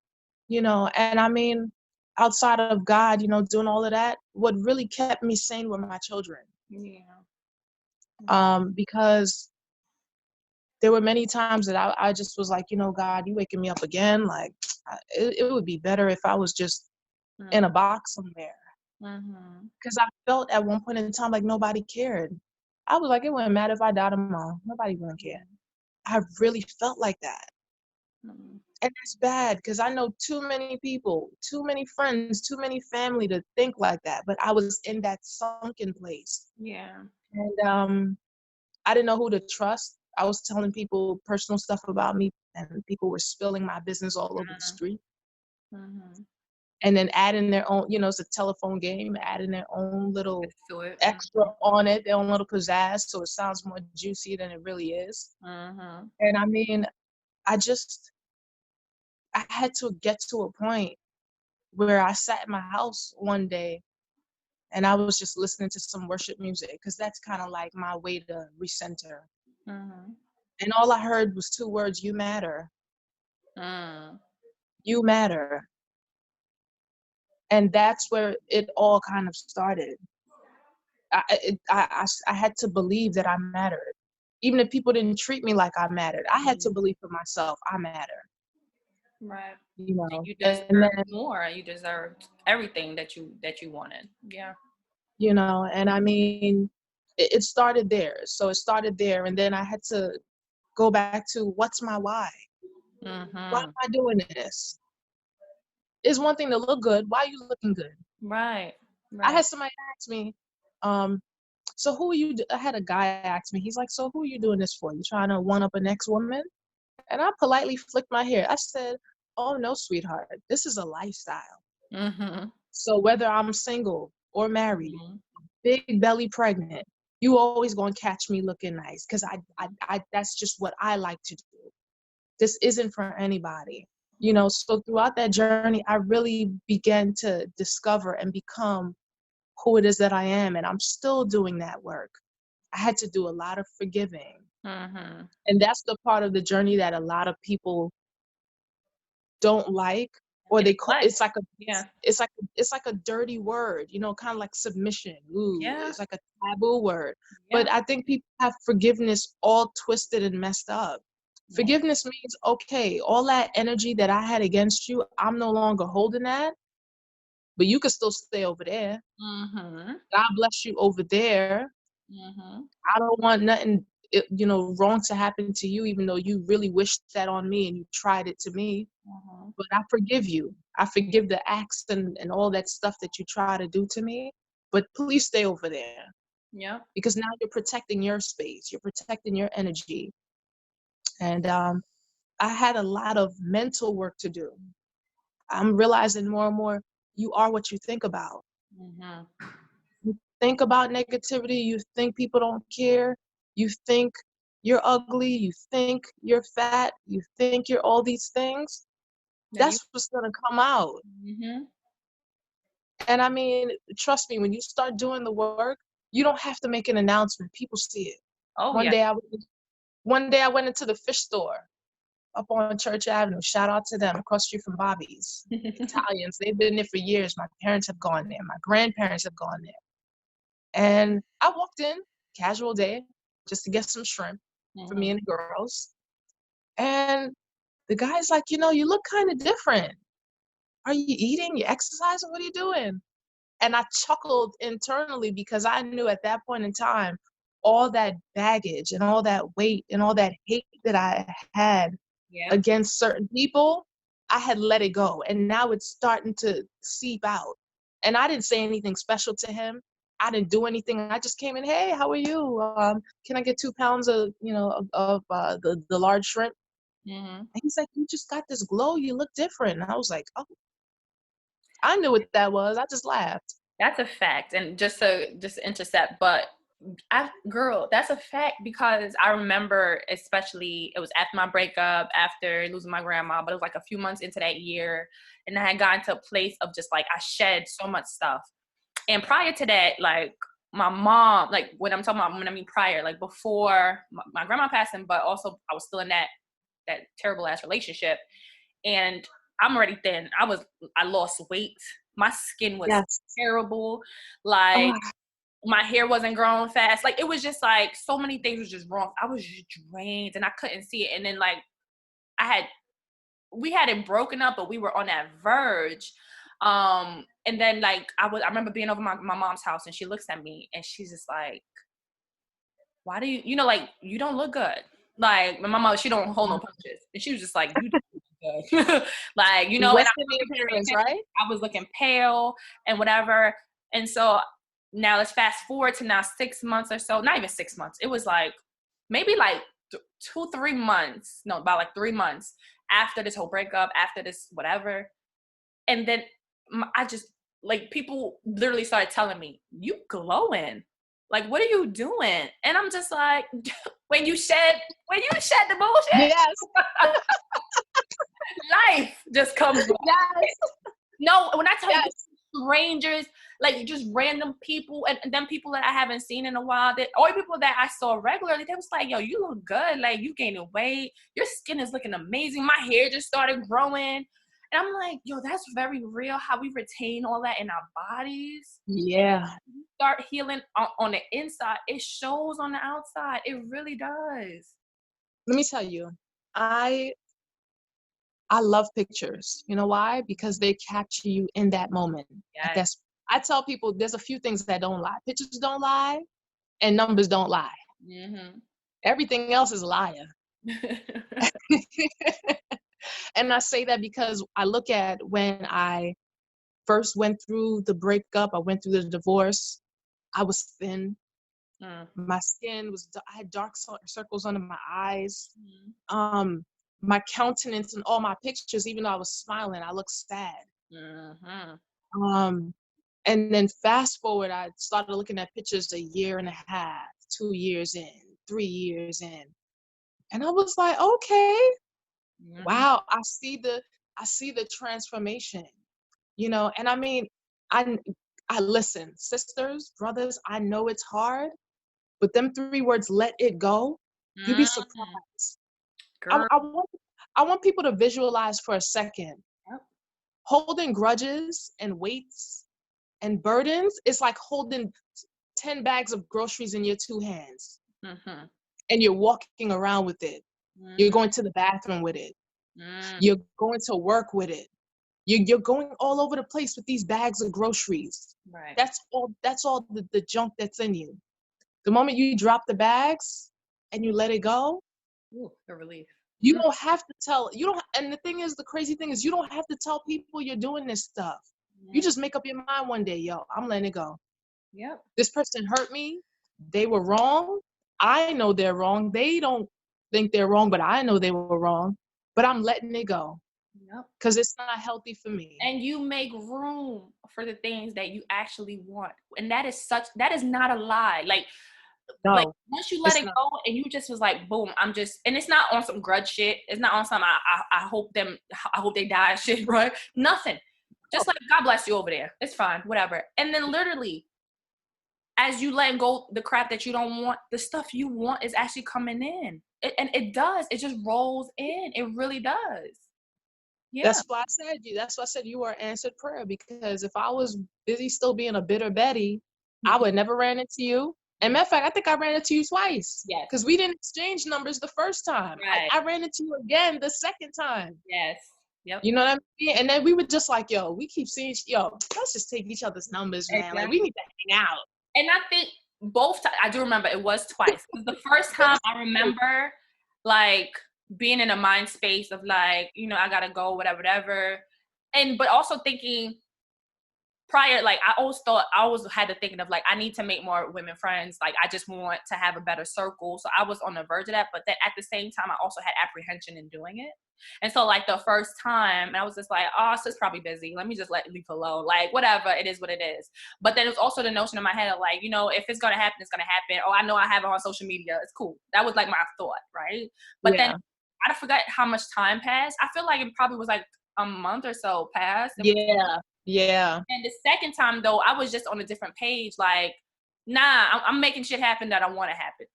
And I mean, outside of God, doing all of that, what really kept me sane were my children.
Yeah. Mhm.
Because there were many times that I just was like, God, you waking me up again. Like, it would be better if I was just in a box somewhere.
Mhm.
Because I felt at one point in time like nobody cared. I was like, it wouldn't matter if I died tomorrow. Nobody wouldn't care. I really felt like that.
Mhm.
And that's bad, because I know too many people, too many friends, too many family to think like that. But I was in that sunken place.
Yeah.
And I didn't know who to trust. I was telling people personal stuff about me, and people were spilling my business all over the street.
Mhm.
And then adding their own, it's a telephone game, adding their own little
To it.
extra on it, their own little pizzazz, so it sounds more juicy than it really is.
Mhm.
And I mean, I had to get to a point where I sat in my house one day and I was just listening to some worship music, because that's kind of like my way to recenter.
Mhm.
And all I heard was two words: you matter.
Mm.
You matter. And that's where it all kind of started. I had to believe that I mattered. Even if people didn't treat me like I mattered, I had to
Mhm.
believe for myself I matter.
Right.
You
And
know,
you
and
deserved
then,
more. You deserved everything that you wanted. Yeah.
and I mean, it started there. So it started there, and then I had to go back to, what's my why? Why
Mhm.
am I doing this? It's one thing to look good. Why are you looking good?
Right.
I
Right.
had somebody ask me, um, so who are you? I had a guy ask me. He's like, so who are you doing this for? You trying to one up a next woman? And I politely flicked my hair. I said, oh no, sweetheart, this is a lifestyle.
Mhm.
So whether I'm single or married,
Mhm.
big belly pregnant, you always gonna catch me looking nice, because I that's just what I like to do. This isn't for anybody. So throughout that journey, I really began to discover and become who it is that I am. And I'm still doing that work. I had to do a lot of forgiving.
Mhm.
And that's the part of the journey that a lot of people don't like, or
It's
they call
like,
it's like a
yeah.
it's like a dirty word, kind of like submission. Ooh,
Yeah.
it's like a taboo word.
Yeah.
But I think people have forgiveness all twisted and messed up.
Yeah.
Forgiveness means, okay, all that energy that I had against you, I'm no longer holding that, but you can still stay over there.
Mhm.
God bless you over there.
Mhm.
I don't want nothing, wrong to happen to you, even though you really wished that on me and you tried it to me.
Mhm.
But I forgive you. I forgive the acts and all that stuff that you try to do to me. But please stay over there,
Yep.
because now you're protecting your space. You're protecting your energy. And I had a lot of mental work to do. I'm realizing more and more, you are what you think about.
Mhm.
You think about negativity. You think people don't care. You think you're ugly. You think you're fat. You think you're all these things.
Then you.
That's what's gonna come out.
Mm-hmm.
And I mean, trust me, when you start doing the work, you don't have to make an announcement. People see it.
Oh
One
yeah.
day I one day I went into the fish store up on Church Avenue. Shout out to them across the street from Bobby's. Italians, they've been there for years. My parents have gone there. My grandparents have gone there. And I walked in, casual day, just to get some shrimp for me
Mm-hmm.
and the girls. And the guy's like, you look kind of different. Are you eating? You exercising? What are you doing? And I chuckled internally because I knew at that point in time, all that baggage and all that weight and all that hate that I had
Yep.
against certain people, I had let it go. And now it's starting to seep out. And I didn't say anything special to him. I didn't do anything. I just came in, hey, how are you? Can I get 2 pounds of, the large shrimp?
Mm-hmm.
And he's like, you just got this glow. You look different. And I was like, oh, I knew what that was. I just laughed.
That's a fact. And just to intercept, but girl, that's a fact because I remember, especially it was after my breakup, after losing my grandma, but it was like a few months into that year, and I had gotten to a place of just like I shed so much stuff. And prior to that, like my mom, like when I'm talking about when I mean prior, like before my grandma passing, but also I was still in that terrible ass relationship, and I'm already thin. I lost weight. My skin was
Yes.
terrible. Like
Oh,
my hair wasn't growing fast. Like it was just like so many things was just wrong. I was just drained and I couldn't see it. And then like I had we had it broken up, but we were on that verge. And then like I remember being over my mom's house and she looks at me and she's just like, why do like you don't look good. Like my mama, she don't hold no punches. And she was just like, you don't look good. Like, and
West Indian parents, right?
I was looking pale and whatever. And so now let's fast forward to now 6 months or so, not even 6 months. It was like maybe like 2-3 months, no, about like 3 months after this whole breakup, after this whatever. And then I just like people literally started telling me, you glowing. Like, what are you doing? And I'm just like, when you shed the bullshit,
Yes.
life just comes.
Yes.
No, when I tell you
Yes.
strangers, like just random people, and then people that I haven't seen in a while, or people that I saw regularly, they was like, yo, you look good. Like you gaining weight. Your skin is looking amazing. My hair just started growing. And I'm like, yo, that's very real how we retain all that in our bodies.
Yeah.
Start healing on the inside. It shows on the outside. It really does.
Let me tell you, I love pictures. You know why? Because they capture you in that moment.
Yes.
I tell people there's a few things that don't lie. Pictures don't lie and numbers don't lie.
Mm-hmm.
Everything else is a liar. And I say that because I look at when I first went through the breakup, I went through the divorce, I was thin. My skin was, I had dark circles under my eyes.
Mm-hmm.
My countenance and all my pictures, even though I was smiling, I looked sad.
Mm-hmm.
And then fast forward, I started looking at pictures a year and a half, 2 years in, 3 years in. And I was like, okay,
Mm-hmm.
wow, I see the transformation, and I mean, I I listen, sisters, brothers, I know it's hard, but them 3 words, let it go, you'd be
Mm-hmm.
surprised. I,
Girl.
I want people to visualize for a second.
Yep.
Holding grudges and weights and burdens is like holding 10 bags of groceries in your 2 hands
Mm-hmm.
and you're walking around with it. You're
Mm-hmm.
going to the bathroom with it.
Mm-hmm.
You're going to work with it. You're going all over the place with these bags of groceries.
Right.
That's all the junk that's in you. The moment you drop the bags and you let it go,
Ooh, the relief.
you don't have to tell, you don't, and the thing is, the crazy thing is you don't have to tell people you're doing this stuff. You just make up your mind one day, yo, I'm letting it go.
Yep.
This person hurt me. They were wrong. I know they're wrong. They don't think they're wrong, but I know they were wrong. But I'm letting it go
Yep.
because it's not healthy for me.
And you make room for the things that you actually want. And that is not a lie. Like like
No,
once you let
it's
it
not.
go and you just was like, boom, I'm just, and it's not on some grudge shit. It's not on some I hope they die shit, right? Nothing.
No.
Just like God bless you over there. It's fine, whatever. And then literally, as you let go the crap that you don't want, the stuff you want is actually coming in. And it does. It just rolls in. It really does. Yeah.
That's why I said you are answered prayer, because if I was busy still being a bitter Betty, I would never ran into you. And matter of fact, I think I ran into you twice
Yes.
because we didn't exchange numbers the first time.
Right.
I ran into you again the second time.
Yes. Yep.
You know what I mean? And then we were just like, yo, we keep seeing, yo, let's just take each other's numbers, man. Like, we
Exactly.
need to hang out.
And I think I do remember it was twice. It was the first time I remember like being in a mind space of like, I gotta go, whatever, whatever. But also thinking prior, like I always had to thinking of like, I need to make more women friends. Like I just want to have a better circle. So I was on the verge of that. But then at the same time, I also had apprehension in doing it. And so like the first time, I was just like, oh, sis probably busy. Let me just leave her alone. Like whatever, it is what it is. But then it was also the notion in my head of like, if it's gonna happen, it's gonna happen. Oh, I know I have it on social media. It's cool. That was like my thought, right? But then
Yeah.
I forgot how much time passed. I feel like it probably was like a month or so passed.
Yeah. Yeah.
And the second time though, I was just on a different page. Like, nah, I'm making shit happen that I want to happen.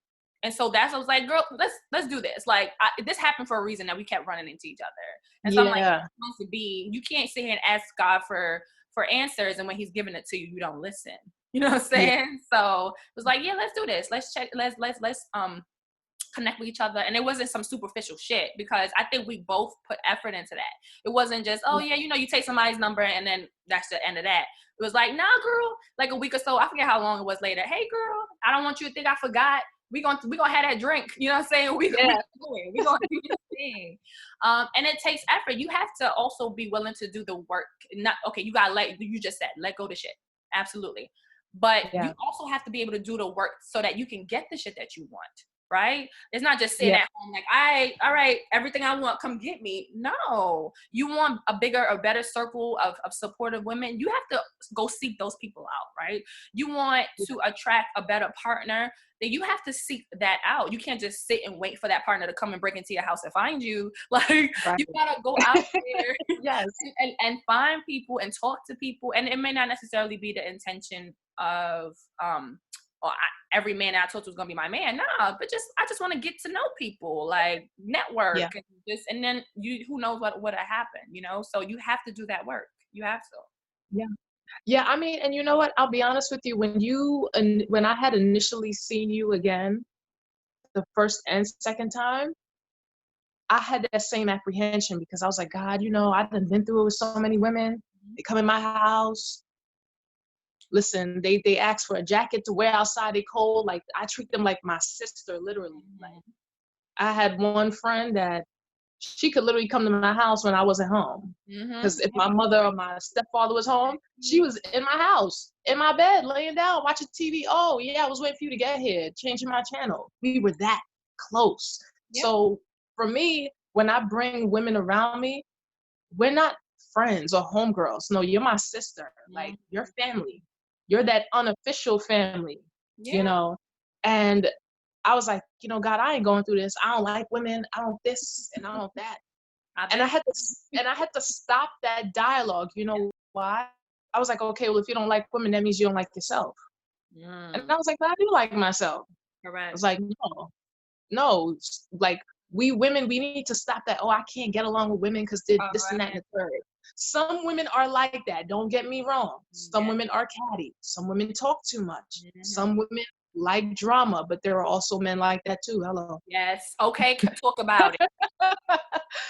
And so I was like, girl, let's do this. Like, this happened for a reason that we kept running into each other. And so I'm like,
Yeah.
it's supposed to be. You can't sit here and ask God for answers, and when He's giving it to you, you don't listen. You know what I'm saying?
Yeah.
So it was like, yeah, let's do this. Let's check. Let's connect with each other. And it wasn't some superficial shit, because I think we both put effort into that. It wasn't just, oh yeah, you take somebody's number and then that's the end of that. It was like, nah, girl, like a week or so, I forget how long it was later. Hey girl, I don't want you to think I forgot. We gonna have that drink. You know what I'm saying? We gonna do this thing. And it takes effort. You have to also be willing to do the work. Not okay, you just said let go the shit. Absolutely. But
Yeah.
you also have to be able to do the work so that you can get the shit that you want. Right? It's not just sitting
Yeah.
at home like, all right, everything I want, come get me. No, you want a better circle of supportive women. You have to go seek those people out, right? You want to attract a better partner, then you have to seek that out. You can't just sit and wait for that partner to come and break into your house and find you. Like,
Right.
you gotta go out there
Yes.
and find people and talk to people. And it may not necessarily be the intention of every man that I told you was gonna be my man. Nah, but I just want to get to know people, like network,
Yeah.
and then who knows what would have happened, So you have to do that work. You have to.
Yeah. Yeah. I mean, and you know what? I'll be honest with you. When I had initially seen you again, the first and second time, I had that same apprehension because I was like, God, I've been through it with so many women. They come in my house. Listen, they ask for a jacket to wear outside. They cold. Like, I treat them like my sister, literally. Like, I had one friend that she could literally come to my house when I wasn't home. Because if my mother or my stepfather was home, she was in my house, in my bed, laying down, watching TV. Oh, yeah, I was waiting for you to get here, changing my channel. We were that close.
Yep.
So for me, when I bring women around me, we're not friends or homegirls. No, you're my sister. Like, you're family. You're that unofficial family, And I was like, God, I ain't going through this. I don't like women. I don't this and I don't that. And I had to stop that dialogue. You know why? I was like, okay, well, if you don't like women, that means you don't like yourself. And I was like, but I do like myself.
Correct.
I was like, no, like, we women, we need to stop that. Oh, I can't get along with women because they're this and that and the third. Some women are like that. Don't get me wrong. Some women are catty. Some women talk too much. Some women like drama, but there are also men like that too. Hello.
Yes. Okay. Talk about it.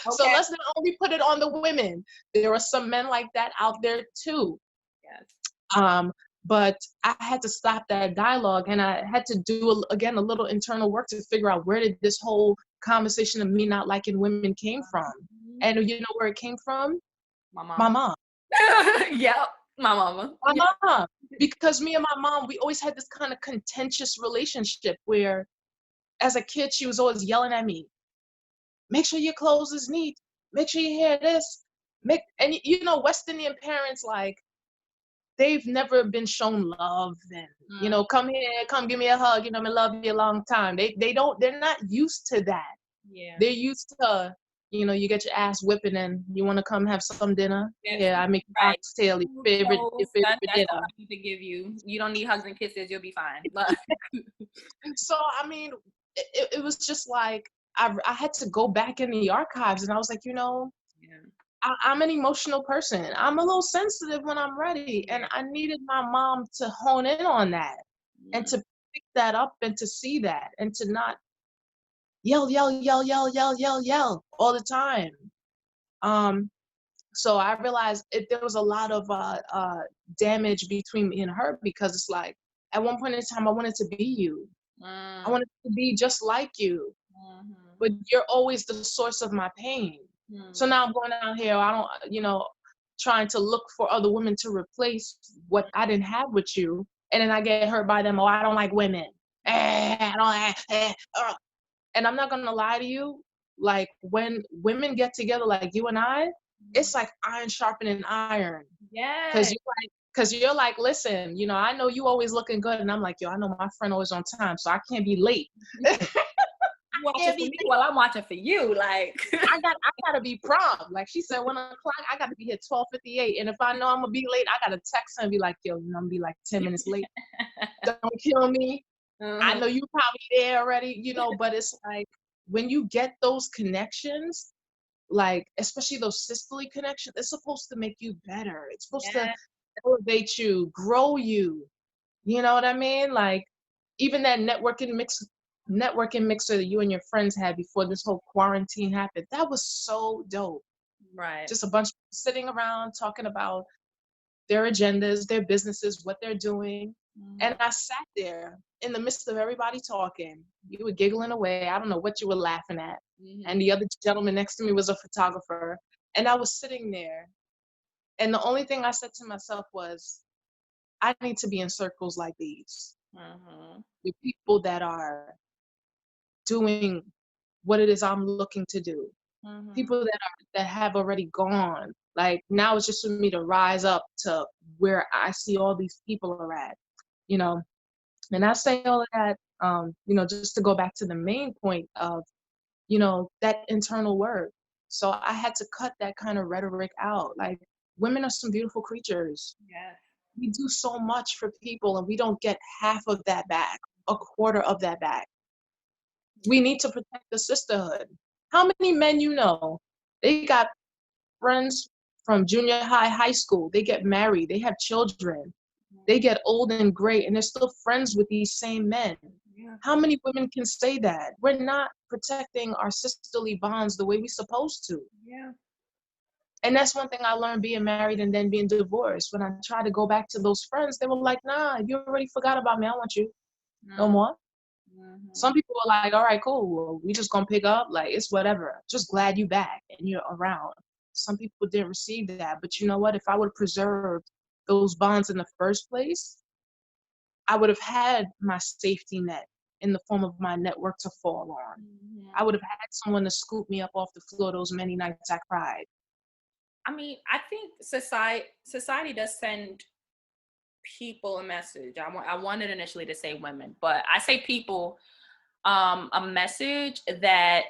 So let's not only put it on the women. There are some men like that out there too.
Yes.
But I had to stop that dialogue, and I had to do a little internal work to figure out where did this whole conversation of me not liking women came from. And you know where it came from?
My mom.
My mom.
Yep. My mama.
My mom. Because me and my mom, we always had this kind of contentious relationship where as a kid, she was always yelling at me, make sure your clothes is neat. Make sure your hair this. And West Indian parents, like, they've never been shown love and, come here, come give me a hug, I love you a long time. They're not used to that.
Yeah.
They're used to, you get your ass whipping and you want to come have some dinner.
Yes.
Yeah, I make
Right.
oxtail, your favorite
That's
dinner.
all I need to give you. You don't need hugs and kisses. You'll be fine.
So, I mean, it was just like, I had to go back in the archives and I was like,
Yeah.
I'm an emotional person. I'm a little sensitive when I'm ready. And I needed my mom to hone in on that and to pick that up and to see that and to not yell, yell, yell, yell, yell, yell, yell all the time. So I realized there was a lot of damage between me and her because it's like, at one point in time, I wanted to be you. I wanted to be just like you. But you're always the source of my pain. So now I'm going out here, I don't, trying to look for other women to replace what I didn't have with you. And then I get hurt by them. Oh, I don't like women. And I'm not going to lie to you. Like when women get together like you and I, it's like iron sharpening iron.
Yeah.
Because you're like, listen, I know you always looking good. And I'm like, yo, I know my friend always on time, so I can't be late.
Watching for me while I'm watching for you. Like
I gotta be prompt. Like she said, 1:00, I gotta be here 12:58. And if I know I'm gonna be late, I gotta text her and be like, yo, I'm gonna be like 10 minutes late. Don't kill me. I know you probably there already, but it's like when you get those connections, like especially those sisterly connections, it's supposed to make you better. It's supposed to elevate you, grow you. You know what I mean? Like even that networking mixer that you and your friends had before this whole quarantine happened, that was so dope.
Right.
Just a bunch of people sitting around talking about their agendas, their businesses, what they're doing. And I sat there in the midst of everybody talking. You were giggling away. I don't know what you were laughing at. And the other gentleman next to me was a photographer. And I was sitting there. And the only thing I said to myself was, I need to be in circles like these. The people that are doing what it is I'm looking to do. People that have already gone. Like now it's just for me to rise up to where I see all these people are at, And I say all of that, just to go back to the main point of, that internal work. So I had to cut that kind of rhetoric out. Like women are some beautiful creatures.
Yes.
We do so much for people and we don't get half of that back, a quarter of that back. We need to protect the sisterhood. How many men they got friends from junior high, high school, they get married, they have children, they get old and gray, and they're still friends with these same men. How many women can say that? We're not protecting our sisterly bonds the way we're supposed to. And that's one thing I learned being married and then being divorced. When I tried to go back to those friends, they were like, nah, you already forgot about me. I want you. No more. Some people are like, all right, cool. Well, we just gonna pick up. Like, it's whatever. Just glad you back and you're around. Some people didn't receive that. But you know what? If I would have preserved those bonds in the first place, I would have had my safety net in the form of my network to fall on. I would have had someone to scoop me up off the floor those many nights I cried.
I mean, I think society does send people a message. I wanted initially to say women, but I say people a message that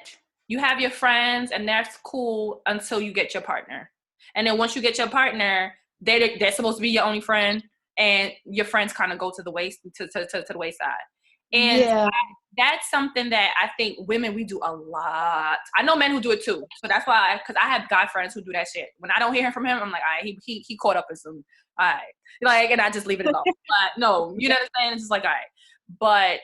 you have your friends and that's cool until you get your partner. And then once you get your partner, they're supposed to be your only friend and your friends kind of go to the the wayside. And that's something that I think women, we do a lot. I know men who do it too. So that's why, because I have guy friends who do that shit. When I don't hear from him, I'm like, all right, he caught up with some, all right. Like, and I just leave it alone. But no, you know what I'm saying? It's just like, all right. But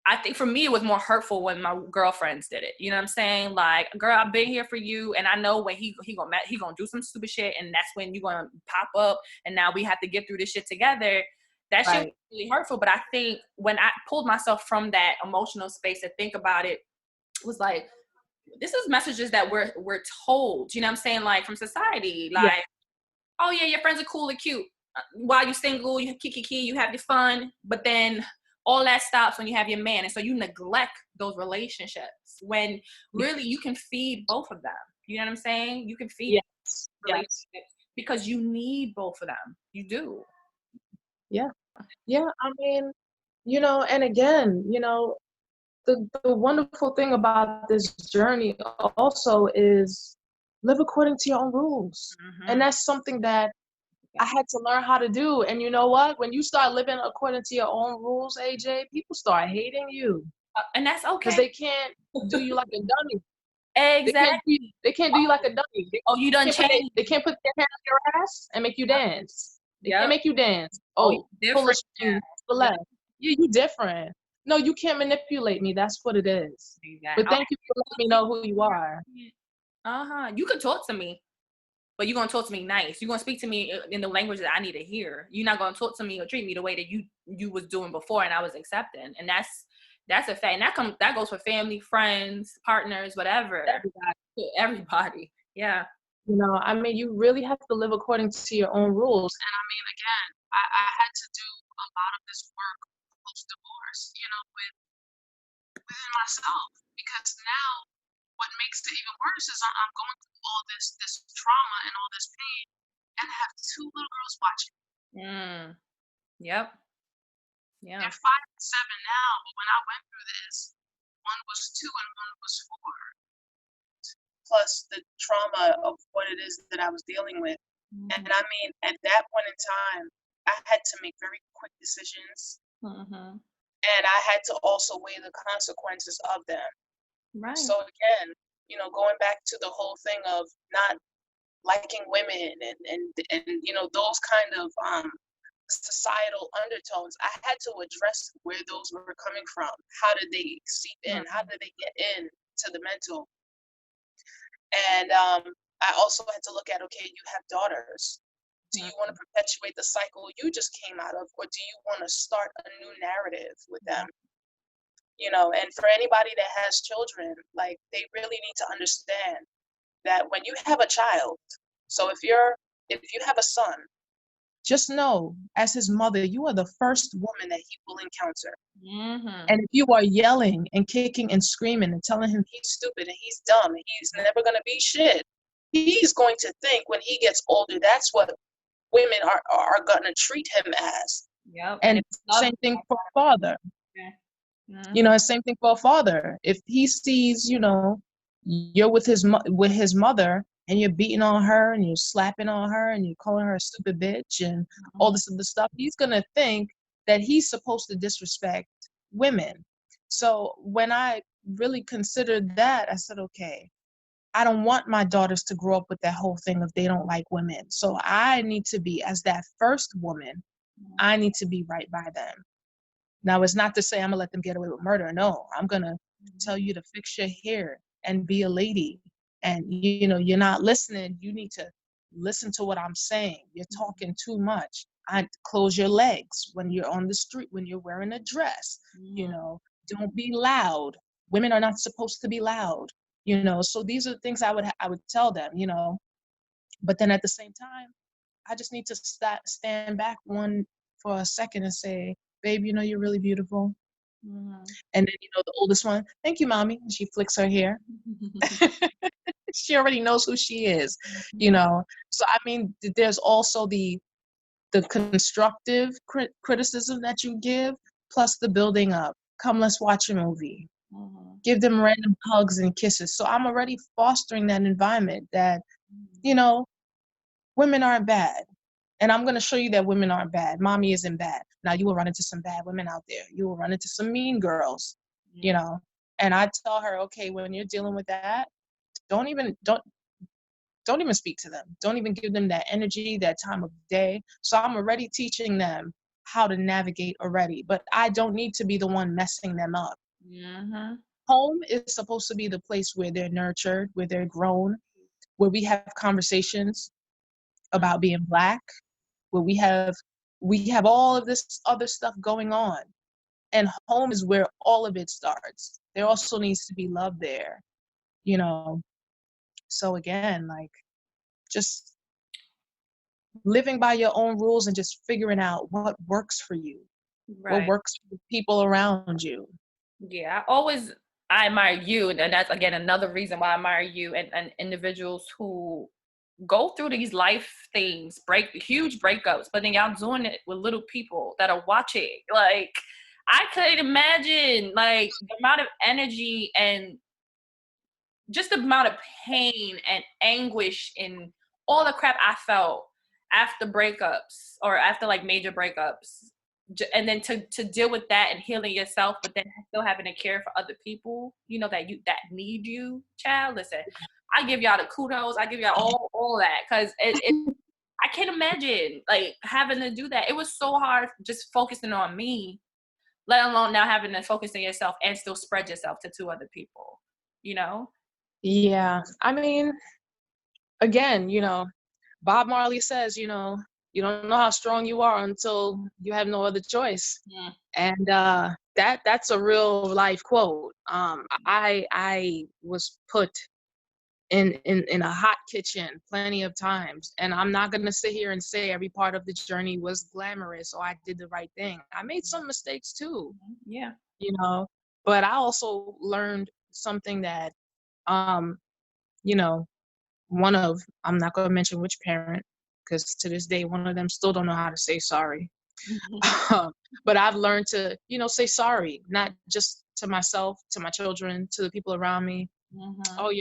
I think for me, it was more hurtful when my girlfriends did it. You know what I'm saying? Like, girl, I've been here for you. And I know when he gonna do some stupid shit. And that's when you're going to pop up. And now we have to get through this shit together. That shit was really hurtful. But I think when I pulled myself from that emotional space to think about it, it was like, this is messages that we're told, you know what I'm saying? Like from society, like, oh yeah, your friends are cool and cute. While you're single, you kiki, you have your fun. But then all that stops when you have your man. And so you neglect those relationships when really you can feed both of them. You know what I'm saying? You can feed relationships because you need both of them. You do.
Yeah. Yeah. I mean, and again, the wonderful thing about this journey also is live according to your own rules. And
Mm-hmm.
that's something that I had to learn how to do. And you know what? When you start living according to your own rules, AJ, people start hating you
And that's
because
okay.
they can't do you like a dummy.
Exactly.
They can't do you like a dummy.
Oh, you done changed.
They can't put their hand on your ass and make you dance. They can't
Yep.
make you dance.
Oh, you
Oh, pull a
different
string, the
now.
left. You different. No, you can't manipulate me. That's what it is.
Exactly.
But thank you for letting me know who you are.
Uh-huh. You can talk to me, but you're gonna talk to me nice. You're gonna speak to me in the language that I need to hear. You're not gonna talk to me or treat me the way that you was doing before and I was accepting. And that's a fact. And that goes for family, friends, partners, whatever. Everybody. Yeah.
I mean, you really have to live according to your own rules. And I mean, again, I had to do a lot of this work post divorce, within myself. Because now what makes it even worse is I'm going through all this trauma and all this pain, and I have two little girls watching.
Yep. Yeah.
They're 5 and 7 now, but when I went through this, one was 2 and one was 4. Plus the trauma of what it is that I was dealing with. And I mean, at that point in time, I had to make very quick decisions. And I had to also weigh the consequences of them.
Right.
So again, going back to the whole thing of not liking women and those kind of societal undertones, I had to address where those were coming from. How did they seep in? How did they get in to the mental? And I also had to look at, okay, you have daughters. Do you want to perpetuate the cycle you just came out of, or do you want to start a new narrative with them? And for anybody that has children, like, they really need to understand that when you have a child, so if you have a son, just know, as his mother, you are the first woman that he will encounter. And if you are yelling and kicking and screaming and telling him he's stupid and he's dumb and he's never going to be shit, he's going to think when he gets older, that's what women are going to treat him as.
Yep.
And same thing for a father. Same thing for a father. If he sees, you're with his mother and you're beating on her and you're slapping on her and you're calling her a stupid bitch and all this other stuff, he's going to think that he's supposed to disrespect women. So when I really considered that, I said, okay, I don't want my daughters to grow up with that whole thing of they don't like women. So I need to be, as that first woman, I need to be right by them. Now, it's not to say I'm going to let them get away with murder. No, I'm going to tell you to fix your hair and be a lady. And, you're not listening. You need to listen to what I'm saying. You're talking too much. Close your legs when you're on the street, when you're wearing a dress. Don't be loud. Women are not supposed to be loud. So these are the things I would tell them, But then at the same time, I just need to stand back for a second and say, babe, you're really beautiful. And then, the oldest one, thank you, mommy. And she flicks her hair. She already knows who she is, So, I mean, there's also the constructive criticism that you give, plus the building up. Come, let's watch a movie. Give them random hugs and kisses. So I'm already fostering that environment that, women aren't bad. And I'm going to show you that women aren't bad. Mommy isn't bad. Now, you will run into some bad women out there. You will run into some mean girls, And I tell her, okay, when you're dealing with that, don't even speak to them. Don't even give them that energy, that time of day. So I'm already teaching them how to navigate already. But I don't need to be the one messing them up. Home is supposed to be the place where they're nurtured, where they're grown, where we have conversations about being Black, where we have all of this other stuff going on. And home is where all of it starts. There also needs to be love there, So again, like, just living by your own rules and just figuring out what works for you, what works for the people around you.
Yeah, I admire you, and that's again another reason why I admire you and individuals who go through these life things, break huge breakups, but then y'all doing it with little people that are watching. Like, I couldn't imagine like the amount of energy and just the amount of pain and anguish and all the crap I felt after breakups or after like major breakups. And then to deal with that and healing yourself, but then still having to care for other people, you know, that need you, child. Listen, I give y'all the kudos. I give y'all all that, because it I can't imagine like having to do that. It was so hard just focusing on me, let alone now having to focus on yourself and still spread yourself to two other people, you know?
Yeah. I mean, again, Bob Marley says, you don't know how strong you are until you have no other choice.
Yeah.
And that's a real life quote. I was put in a hot kitchen plenty of times, and I'm not gonna sit here and say every part of the journey was glamorous or I did the right thing. I made some mistakes too,
Yeah.
but I also learned something that um you know I'm not going to mention which parent, because to this day one of them still don't know how to say sorry. But I've learned to say sorry, not just to myself, to my children, to the people around me. Oh,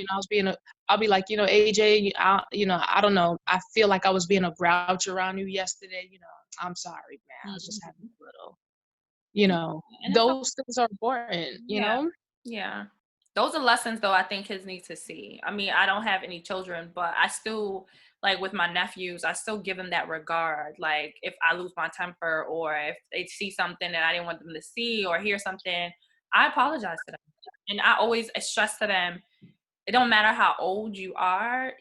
I'll be like, AJ, I don't know, I feel like I was being a grouch around you yesterday. I'm sorry, man, I was just having a little,
And it's
those things are important.
yeah. Yeah. Those are lessons though I think kids need to see. I mean, I don't have any children, but I still, like with my nephews, I still give them that regard. Like if I lose my temper or if they see something that I didn't want them to see or hear something, I apologize to them. And I always stress to them, it don't matter how old you are,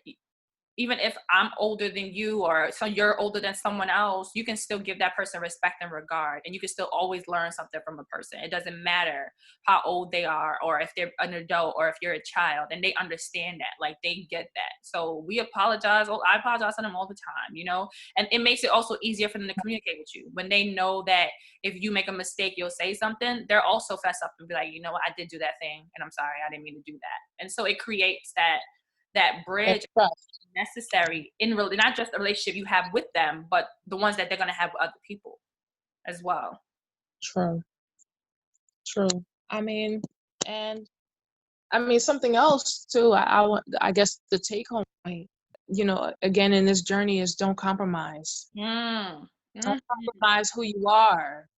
even if I'm older than you or so you're older than someone else, you can still give that person respect and regard, and you can still always learn something from a person. It doesn't matter how old they are or if they're an adult or if you're a child, and they understand that, like they get that. So we apologize. I apologize to them all the time, and it makes it also easier for them to communicate with you when they know that if you make a mistake, you'll say something. They're also fess up and be like, you know what, I did do that thing and I'm sorry, I didn't mean to do that. And so it creates that bridge
That's trust.
necessary in really not just the relationship you have with them, but the ones that they're going to have with other people as well.
True. I mean, and something else too. I guess the take home point, again in this journey is don't compromise. Don't compromise who you are.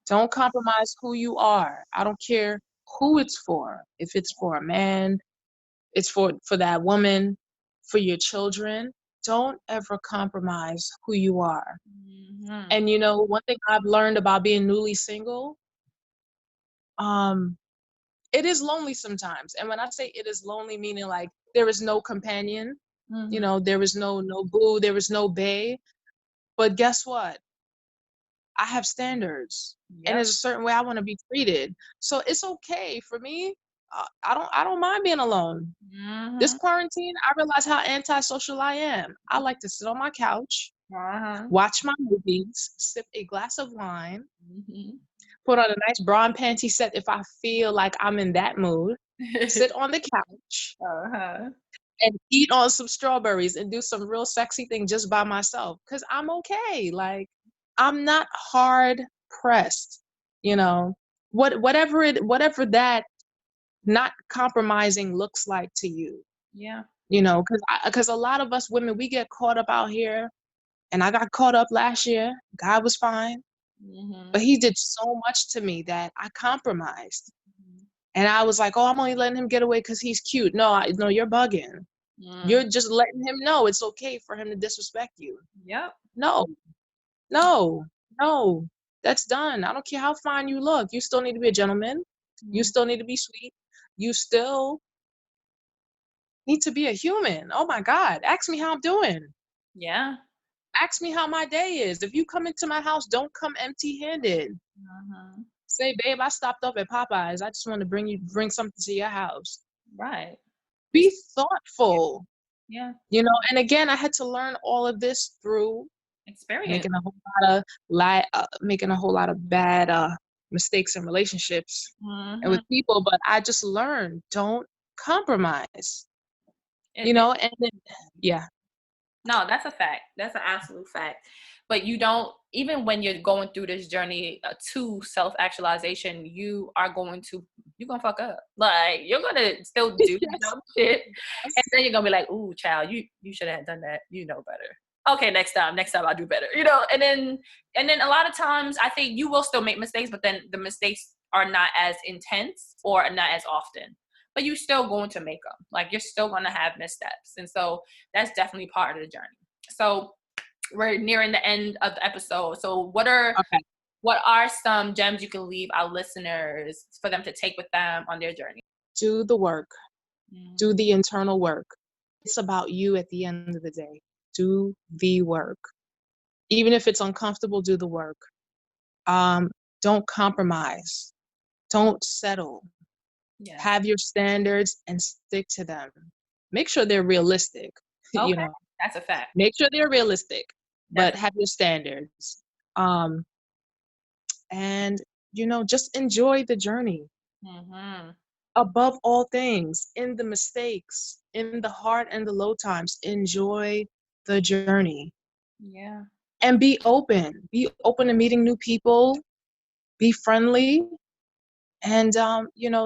Don't compromise who you are. I don't care who it's for. If it's for a man, it's for that woman, for your children. Don't ever compromise who you are. And one thing I've learned about being newly single, it is lonely sometimes. And when I say it is lonely, meaning like there is no companion, there is no boo, there is no bae. But guess what? I have standards, and there's a certain way I want to be treated. So it's okay for me. I don't mind being alone. This quarantine, I realize how antisocial I am. I like to sit on my couch, watch my movies, sip a glass of wine, put on a nice bra and panty set if I feel like I'm in that mood, sit on the couch, and eat on some strawberries and do some real sexy thing just by myself, because I'm okay. Like, I'm not hard pressed, whatever that not compromising looks like to you.
Yeah.
Because a lot of us women, we get caught up out here, and I got caught up last year. God was fine, but he did so much to me that I compromised. And I was like, oh, I'm only letting him get away because he's cute. No, you're bugging. You're just letting him know it's okay for him to disrespect you.
Yep.
No, that's done. I don't care how fine you look. You still need to be a gentleman. You still need to be sweet. You still need to be a human. Oh my God. Ask me how I'm doing.
Yeah.
Ask me how my day is. If you come into my house, don't come empty-handed. Say, babe, I stopped up at Popeyes. I just want to bring something to your house.
Right.
Be thoughtful.
Yeah.
And again, I had to learn all of this through
experience,
making a whole lot of bad mistakes in relationships and with people. But I just learned, don't compromise. you know, and then, yeah.
No, that's a fact. That's an absolute fact. But you don't, even when you're going through this journey to self-actualization, you're going to fuck up. Like, you're going to still do
Yes.
dumb shit.
Yes.
And then you're going to be like, ooh, child, you should have done that. You know better. Okay, next time I'll do better. And then a lot of times I think you will still make mistakes, but then the mistakes are not as intense or not as often. But you're still going to make them. Like, you're still going to have missteps. And so that's definitely part of the journey. So we're nearing the end of the episode. So what are some gems you can leave our listeners for them to take with them on their journey?
Do the work. Do
Mm.
the internal work. It's about you at the end of the day. Do the work. Even if it's uncomfortable, do the work. Don't compromise. Don't settle.
Yes.
Have your standards and stick to them. Make sure they're realistic.
Okay. That's a fact.
Make sure they're realistic, but
Definitely.
have your standards. And just enjoy the journey.
Mm-hmm.
Above all things, in the mistakes, in the hard and the low times, enjoy the journey.
Yeah.
And be open. Be open to meeting new people. Be friendly. And,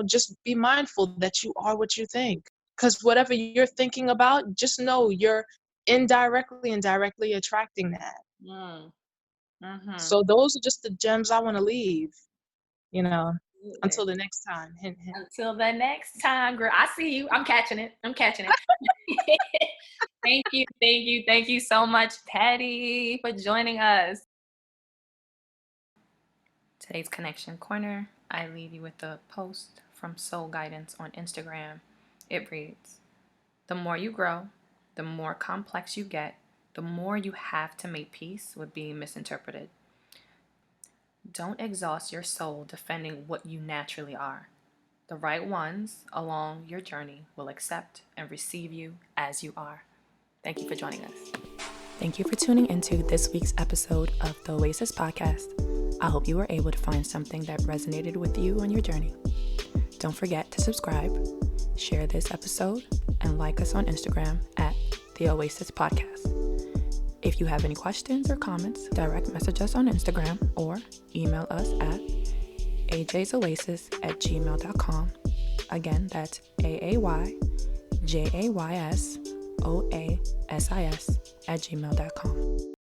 just be mindful that you are what you think. Because whatever you're thinking about, just know you're indirectly and directly attracting that.
Mm. Mm-hmm.
So those are just the gems I want to leave,
Absolutely.
until the next time. Hint, hint.
Until the next time, girl. I see you. I'm catching it. Thank you so much, Patty, for joining us. Today's Connection Corner, I leave you with a post from Soul Guidance on Instagram. It reads, "The more you grow, the more complex you get, the more you have to make peace with being misinterpreted. Don't exhaust your soul defending what you naturally are. The right ones along your journey will accept and receive you as you are." Thank you for joining us. Thank you for tuning into this week's episode of the Oasis podcast. I hope you were able to find something that resonated with you on your journey. Don't forget to subscribe, share this episode, and like us on Instagram at the Oasis podcast. If you have any questions or comments, direct message us on Instagram or email us at ajaysoasis@gmail.com. Again, that's AAYJAYSOASIS@gmail.com.